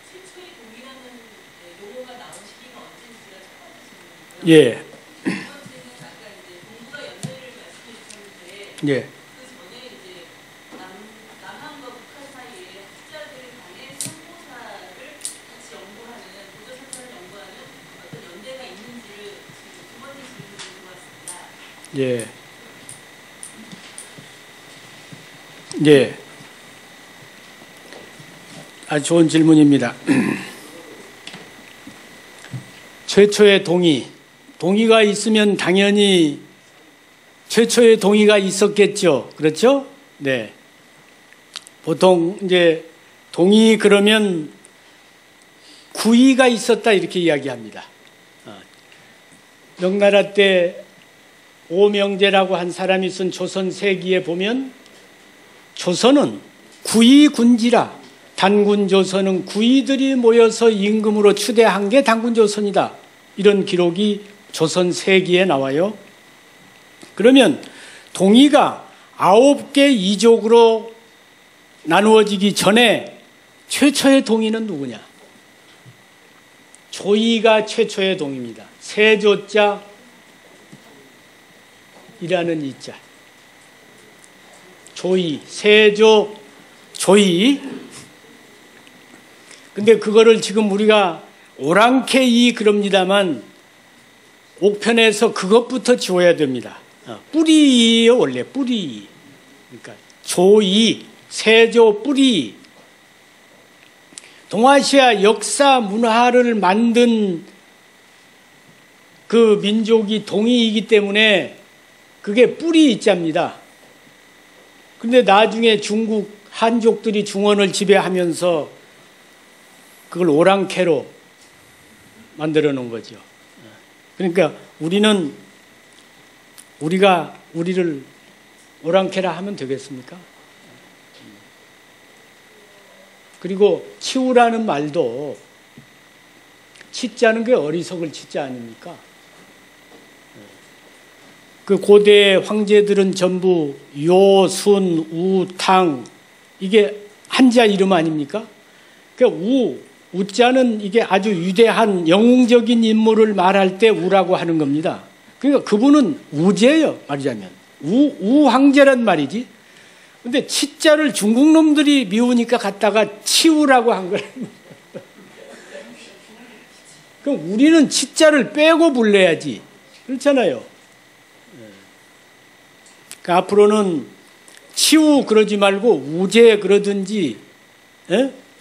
최초의 동의라는 용어가 나온 시기가 언제인지가 첫 번째 질문이고요. 예, 두 번째는 아까 이제 동부가 연대를 말씀해 주셨는데, 예. 그 전에 이제 남한과 북한 사이에 학자들 간의 상고사를 같이 연구하는, 보조선사를 연구하는 어떤 연대가 있는지를 지금 두 번째 질문을 드렸습니다. 예. 예. 아주 좋은 질문입니다. 최초의 동의가 있으면 당연히 최초의 동의가 있었겠죠. 그렇죠? 네. 보통 이제 동의 그러면 구의가 있었다 이렇게 이야기합니다. 명나라 때 오명제라고 한 사람이 쓴 조선 세기에 보면 조선은 구의군지라, 단군조선은 구의들이 모여서 임금으로 추대한 게 단군조선이다. 이런 기록이 조선 세기에 나와요. 그러면 동의가 9개 이족으로 나누어지기 전에 최초의 동의는 누구냐? 조이가 최초의 동의입니다. 세조자 이라는 이자. 조이, 세조, 조이. 근데 그거를 지금 우리가 오랑캐이 그럽니다만 옥편에서 그것부터 지워야 됩니다. 뿌리예요, 원래 뿌리. 그러니까 조이, 세조, 뿌리. 동아시아 역사 문화를 만든 그 민족이 동이이기 때문에 그게 뿌리 이자입니다. 그런데 나중에 중국 한족들이 중원을 지배하면서 그걸 오랑캐로 만들어 놓은 거죠. 그러니까 우리가 우리를 오랑캐라 하면 되겠습니까? 그리고 치우라는 말도 치자는 게 어리석을 치자 아닙니까? 그 고대 황제들은 전부 요, 순, 우, 탕 이게 한자 이름 아닙니까? 그러니까 우자는 이게 아주 위대한 영웅적인 인물을 말할 때 우라고 하는 겁니다. 그러니까 그분은 우제예요, 말하자면. 우황제란 말이지. 근데 치자를 중국 놈들이 미우니까 갖다가 치우라고 한 거예요. 그럼 우리는 치자를 빼고 불러야지. 그렇잖아요. 그러니까 앞으로는 치우 그러지 말고 우제 그러든지,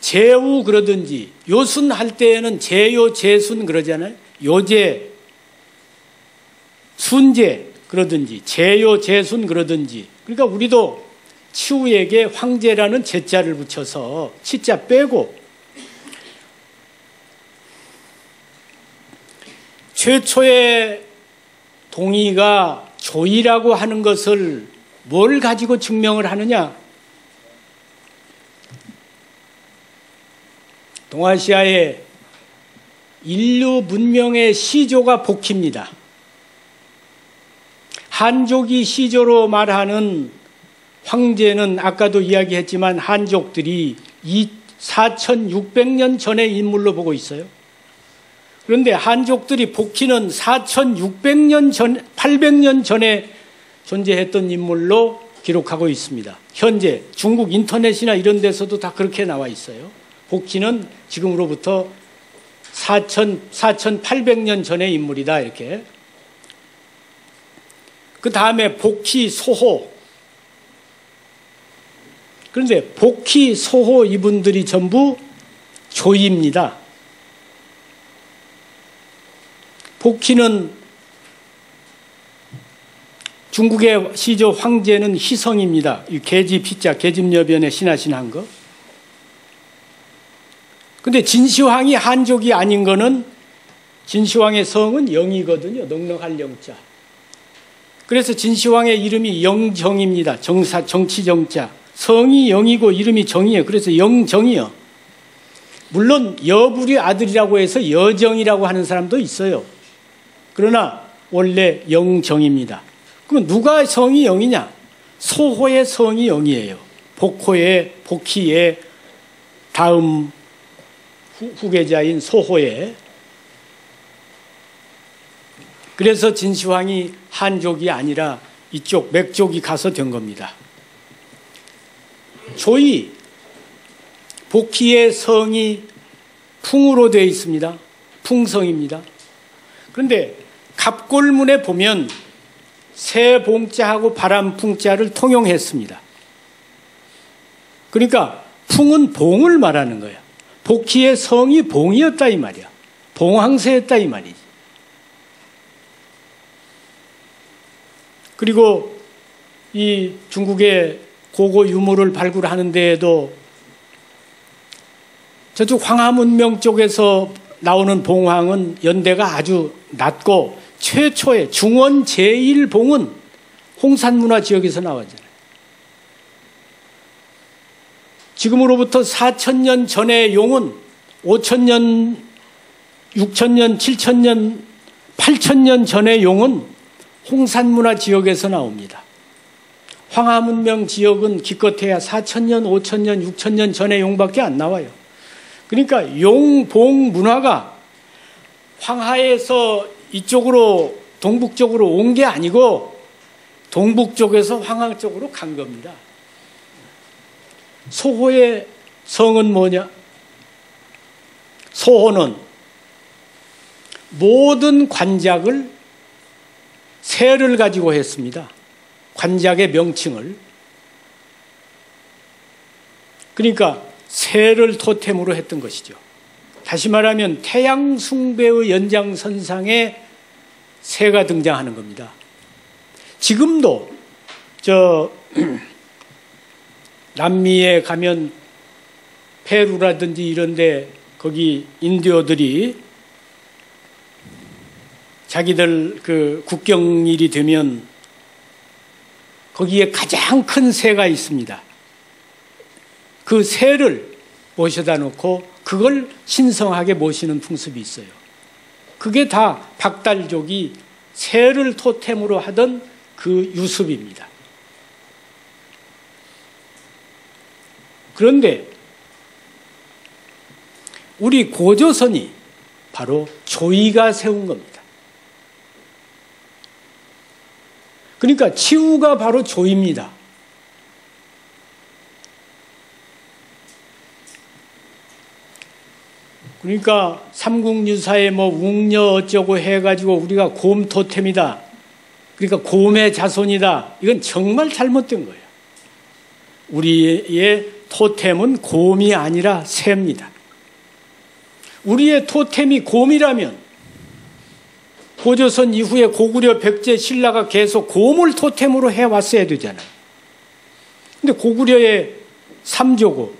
제우 그러든지, 요순 할 때에는 제요, 제순 그러잖아요. 요제, 순제 그러든지, 제요, 제순 그러든지. 그러니까 우리도 치우에게 황제라는 제자를 붙여서 치자 빼고 최초의 동의가 조이라고 하는 것을 뭘 가지고 증명을 하느냐? 동아시아의 인류 문명의 시조가 복희입니다. 한족이 시조로 말하는 황제는 아까도 이야기했지만 한족들이 4,600년 전의 인물로 보고 있어요. 그런데 한족들이 복희는 4,600년 전, 800년 전에 존재했던 인물로 기록하고 있습니다. 현재 중국 인터넷이나 이런 데서도 다 그렇게 나와 있어요. 복희는 지금으로부터 4,800년 전의 인물이다 이렇게. 그 다음에 복희, 소호. 그런데 복희, 소호 이분들이 전부 조이입니다. 복희는 중국의 시조 황제는 희성입니다. 이 계집 희자, 계집여변에 신하신 한 거. 근데 진시황이 한족이 아닌 거는 진시황의 성은 영이거든요. 넉넉할 영자. 그래서 진시황의 이름이 영정입니다. 정치정자. 성이 영이고 이름이 정이에요. 그래서 영정이요. 물론 여불이 아들이라고 해서 여정이라고 하는 사람도 있어요. 그러나 원래 영정입니다. 그럼 누가 성이 영이냐? 소호의 성이 영이에요. 복호의, 복희의 다음 후계자인 소호의. 그래서 진시황이 한족이 아니라 이쪽 맥족이 가서 된 겁니다. 조이, 복희의 성이 풍으로 되어 있습니다. 풍성입니다. 그런데 갑골문에 보면 새봉자하고 바람풍자를 통용했습니다. 그러니까 풍은 봉을 말하는 거야. 복희의 성이 봉이었다 이 말이야. 봉황새였다 이 말이지. 그리고 이 중국의 고고 유물을 발굴하는 데에도 저쪽 황하문명 쪽에서 나오는 봉황은 연대가 아주 낮고 최초의 중원 제1봉은 홍산문화 지역에서 나왔잖아요. 지금으로부터 4,000년 전의 용은 5,000년, 6,000년, 7,000년, 8,000년 전의 용은 홍산문화 지역에서 나옵니다. 황하문명 지역은 기껏해야 4,000년, 5,000년, 6,000년 전의 용밖에 안 나와요. 그러니까 용봉 문화가 황하에서 이쪽으로 동북쪽으로 온 게 아니고 동북쪽에서 황하 쪽으로 간 겁니다. 소호의 성은 뭐냐? 소호는 모든 관작을 새를 가지고 했습니다. 관작의 명칭을. 그러니까 새를 토템으로 했던 것이죠. 다시 말하면 태양 숭배의 연장선상에 새가 등장하는 겁니다. 지금도 남미에 가면 페루라든지 이런데 거기 인디오들이 자기들 그 국경일이 되면 거기에 가장 큰 새가 있습니다. 그 새를 모셔다 놓고 그걸 신성하게 모시는 풍습이 있어요. 그게 다 박달족이 새를 토템으로 하던 그 유습입니다. 그런데 우리 고조선이 바로 조이가 세운 겁니다. 그러니까 치우가 바로 조입니다. 그러니까 삼국유사에 뭐 웅녀 어쩌고 해가지고 우리가 곰 토템이다. 그러니까 곰의 자손이다. 이건 정말 잘못된 거예요. 우리의 토템은 곰이 아니라 새입니다. 우리의 토템이 곰이라면 고조선 이후에 고구려 백제 신라가 계속 곰을 토템으로 해왔어야 되잖아요. 근데 고구려의 삼조고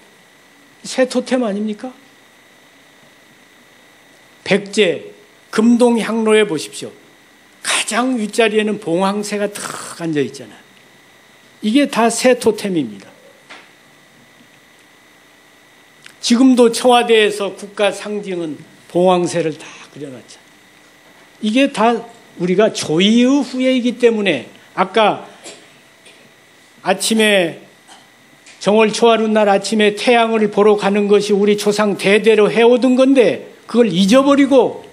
새 토템 아닙니까? 백제 금동향로에 보십시오. 가장 윗자리에는 봉황새가 탁 앉아 있잖아요. 이게 다 새 토템입니다. 지금도 청와대에서 국가 상징은 봉황새를 다 그려놨잖아요. 이게 다 우리가 조이의 후예이기 때문에 아까 아침에 정월 초하룻날 아침에 태양을 보러 가는 것이 우리 조상 대대로 해오던 건데 그걸 잊어버리고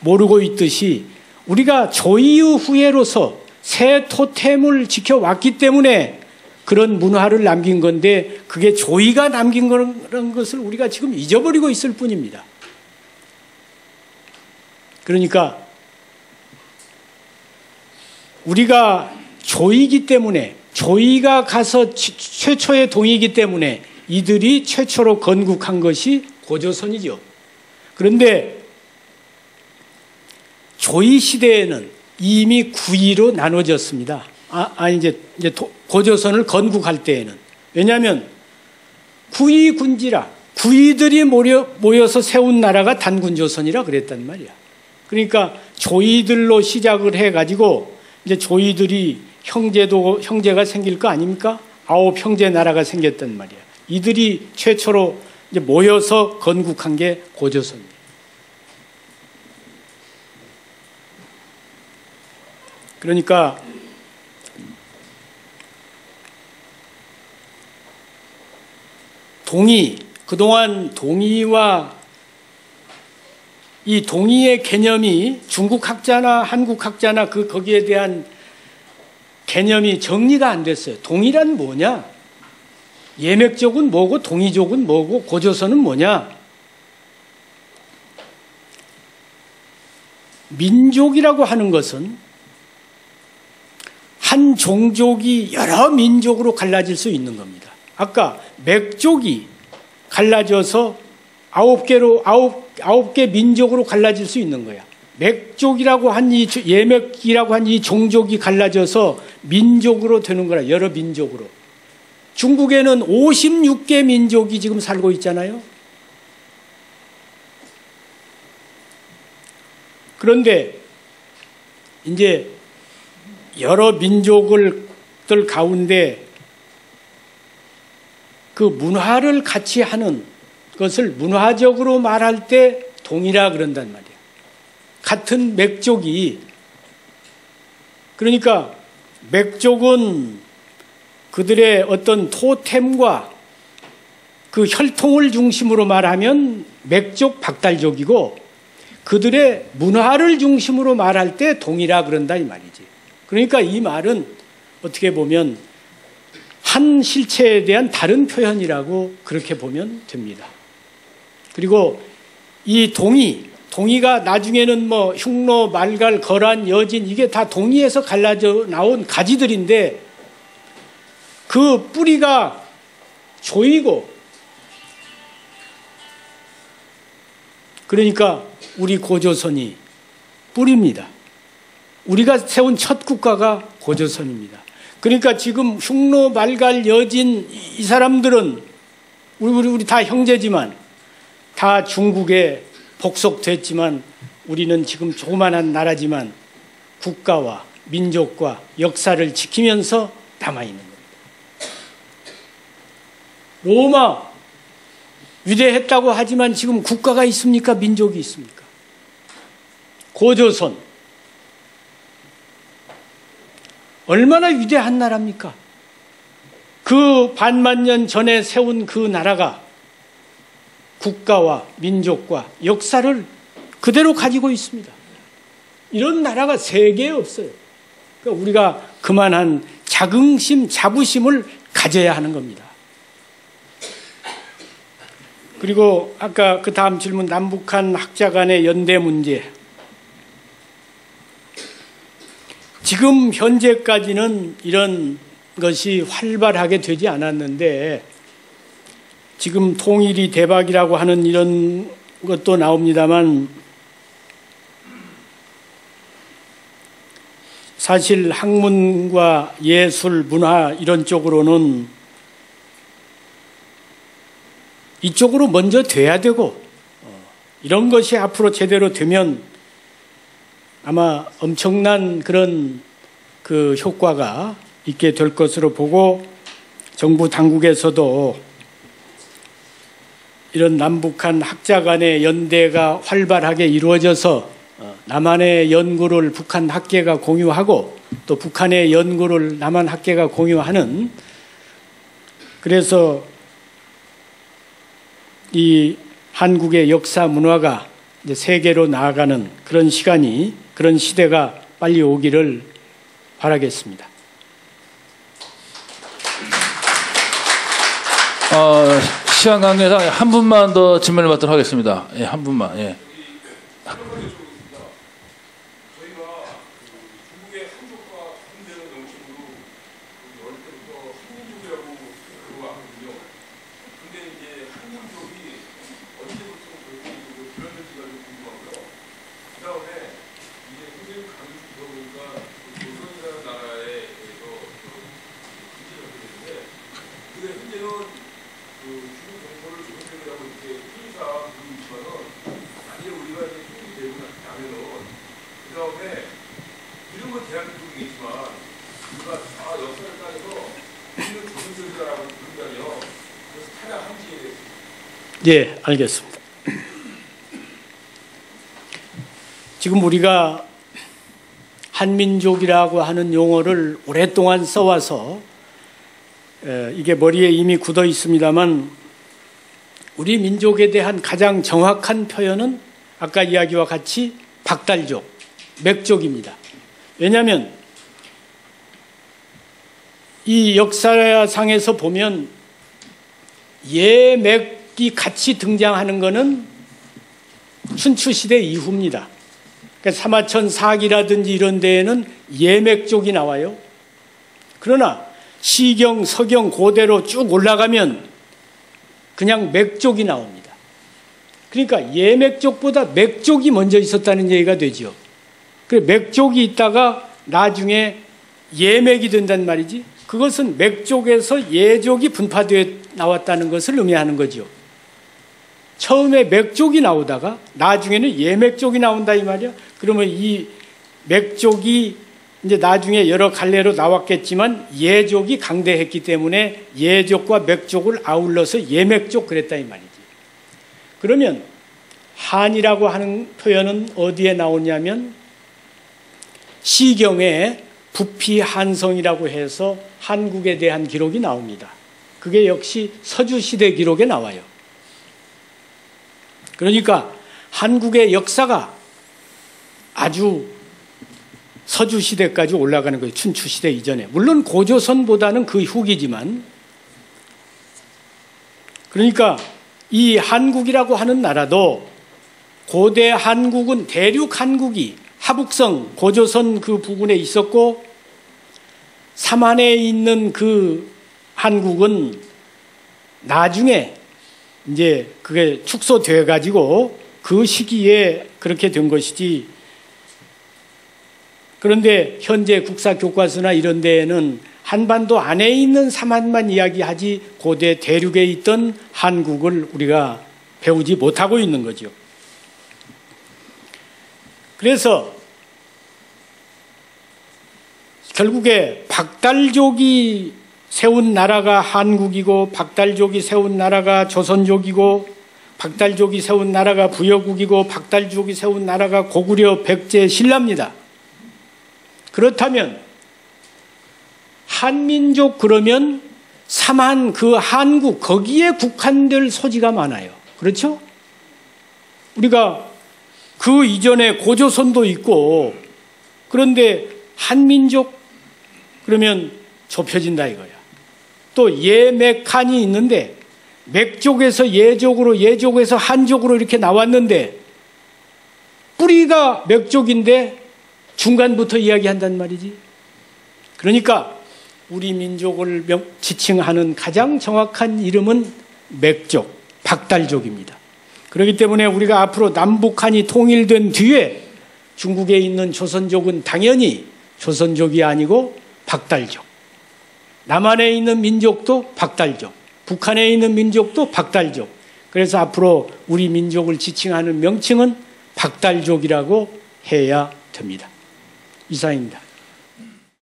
모르고 있듯이 우리가 조이의 후예로서 새 토템을 지켜왔기 때문에 그런 문화를 남긴 건데 그게 조이가 남긴 그런 것을 우리가 지금 잊어버리고 있을 뿐입니다. 그러니까 우리가 조이기 때문에 조이가 가서 최초의 동이기 때문에 이들이 최초로 건국한 것이 고조선이죠. 그런데 조이 시대에는 이미 구이로 나눠졌습니다. 이제 고조선을 건국할 때에는. 왜냐하면 구이 군지라 구이들이 모여서 세운 나라가 단군조선이라 그랬단 말이야. 그러니까 조이들로 시작을 해가지고 이제 조이들이 형제가 생길 거 아닙니까? 9 형제 나라가 생겼단 말이야. 이들이 최초로 이제 모여서 건국한 게 고조선이에요. 그러니까 그동안 동의와 이 동의의 개념이 중국 학자나 한국 학자나 거기에 대한 개념이 정리가 안 됐어요. 동의란 뭐냐? 예맥족은 뭐고 동의족은 뭐고 고조선은 뭐냐? 민족이라고 하는 것은 한 종족이 여러 민족으로 갈라질 수 있는 겁니다. 아까 맥족이 갈라져서 9개 민족으로 갈라질 수 있는 거야. 맥족이라고 한 예맥이라고 한 이 종족이 갈라져서 민족으로 되는 거라. 여러 민족으로. 중국에는 56개 민족이 지금 살고 있잖아요. 그런데 이제 여러 민족들 가운데 그 문화를 같이 하는 것을 문화적으로 말할 때 동이라 그런단 말이에요. 같은 맥족이, 그러니까 맥족은 그들의 어떤 토템과 그 혈통을 중심으로 말하면 맥족 박달족이고, 그들의 문화를 중심으로 말할 때 동이라 그런다 이 말이지. 그러니까 이 말은 어떻게 보면 한 실체에 대한 다른 표현이라고 그렇게 보면 됩니다. 그리고 이 동이가 나중에는 뭐 흉노, 말갈, 거란, 여진 이게 다 동이에서 갈라져 나온 가지들인데 그 뿌리가 조이고, 그러니까 우리 고조선이 뿌리입니다. 우리가 세운 첫 국가가 고조선입니다. 그러니까 지금 흉노, 말갈, 여진 이 사람들은 우리 다 형제지만 다 중국에 복속됐지만 우리는 지금 조그만한 나라지만 국가와 민족과 역사를 지키면서 남아있는 겁니다. 로마 위대했다고 하지만 지금 국가가 있습니까? 민족이 있습니까? 고조선 얼마나 위대한 나라입니까? 그 반만 년 전에 세운 그 나라가 국가와 민족과 역사를 그대로 가지고 있습니다. 이런 나라가 세계에 없어요. 그러니까 우리가 그만한 자긍심, 자부심을 가져야 하는 겁니다. 그리고 아까 그 다음 질문, 남북한 학자 간의 연대 문제. 지금 현재까지는 이런 것이 활발하게 되지 않았는데 지금 통일이 대박이라고 하는 이런 것도 나옵니다만 사실 학문과 예술, 문화 이런 쪽으로는 이쪽으로 먼저 돼야 되고 이런 것이 앞으로 제대로 되면 아마 엄청난 그런 그 효과가 있게 될 것으로 보고 정부 당국에서도 이런 남북한 학자 간의 연대가 활발하게 이루어져서 남한의 연구를 북한 학계가 공유하고 또 북한의 연구를 남한 학계가 공유하는, 그래서 이 한국의 역사 문화가 이제 세계로 나아가는 그런 시간이, 그런 시대가 빨리 오기를 바라겠습니다. 시간 관계상 한 분만 더 질문을 받도록 하겠습니다. 예, 한 분만. 예. 누가 역사를 따져서 우리는 조선족이라고 부른다며 그래서 타락 함지에 대해서. 예, 알겠습니다. 지금 우리가 한민족이라고 하는 용어를 오랫동안 써와서 이게 머리에 이미 굳어 있습니다만 우리 민족에 대한 가장 정확한 표현은 아까 이야기와 같이 박달족, 맥족입니다. 왜냐하면 이 역사상에서 보면 예맥이 같이 등장하는 것은 춘추시대 이후입니다. 그러니까 사마천 사기라든지 이런 데에는 예맥족이 나와요. 그러나 시경, 서경, 고대로 쭉 올라가면 그냥 맥족이 나옵니다. 그러니까 예맥족보다 맥족이 먼저 있었다는 얘기가 되죠. 그래 맥족이 있다가 나중에 예맥이 된단 말이지. 그것은 맥족에서 예족이 분파되어 나왔다는 것을 의미하는 거죠. 처음에 맥족이 나오다가 나중에는 예맥족이 나온다 이 말이야. 그러면 이 맥족이 이제 나중에 여러 갈래로 나왔겠지만 예족이 강대했기 때문에 예족과 맥족을 아울러서 예맥족 그랬다 이 말이지. 그러면 한이라고 하는 표현은 어디에 나오냐면 시경에 부피한성이라고 해서 한국에 대한 기록이 나옵니다. 그게 역시 서주시대 기록에 나와요. 그러니까 한국의 역사가 아주 서주시대까지 올라가는 거예요. 춘추시대 이전에. 물론 고조선보다는 그 후기지만 그러니까 이 한국이라고 하는 나라도 고대 한국은 대륙 한국이 하북성, 고조선 그 부근에 있었고 삼한에 있는 그 한국은 나중에 이제 그게 축소돼 가지고 그 시기에 그렇게 된 것이지. 그런데 현재 국사 교과서나 이런 데에는 한반도 안에 있는 삼한만 이야기하지 고대 대륙에 있던 한국을 우리가 배우지 못하고 있는 거죠. 그래서 결국에 박달족이 세운 나라가 한국이고 박달족이 세운 나라가 조선족이고 박달족이 세운 나라가 부여국이고 박달족이 세운 나라가 고구려 백제 신라입니다. 그렇다면 한민족 그러면 삼한 그 한국 거기에 국한될 소지가 많아요. 그렇죠? 우리가 그 이전에 고조선도 있고 그런데 한민족 그러면 좁혀진다 이거야. 또 예맥한이 있는데 맥족에서 예족으로 예족에서 한족으로 이렇게 나왔는데 뿌리가 맥족인데 중간부터 이야기한단 말이지. 그러니까 우리 민족을 지칭하는 가장 정확한 이름은 맥족, 박달족입니다. 그렇기 때문에 우리가 앞으로 남북한이 통일된 뒤에 중국에 있는 조선족은 당연히 조선족이 아니고 박달족, 남한에 있는 민족도 박달족, 북한에 있는 민족도 박달족. 그래서 앞으로 우리 민족을 지칭하는 명칭은 박달족이라고 해야 됩니다. 이상입니다.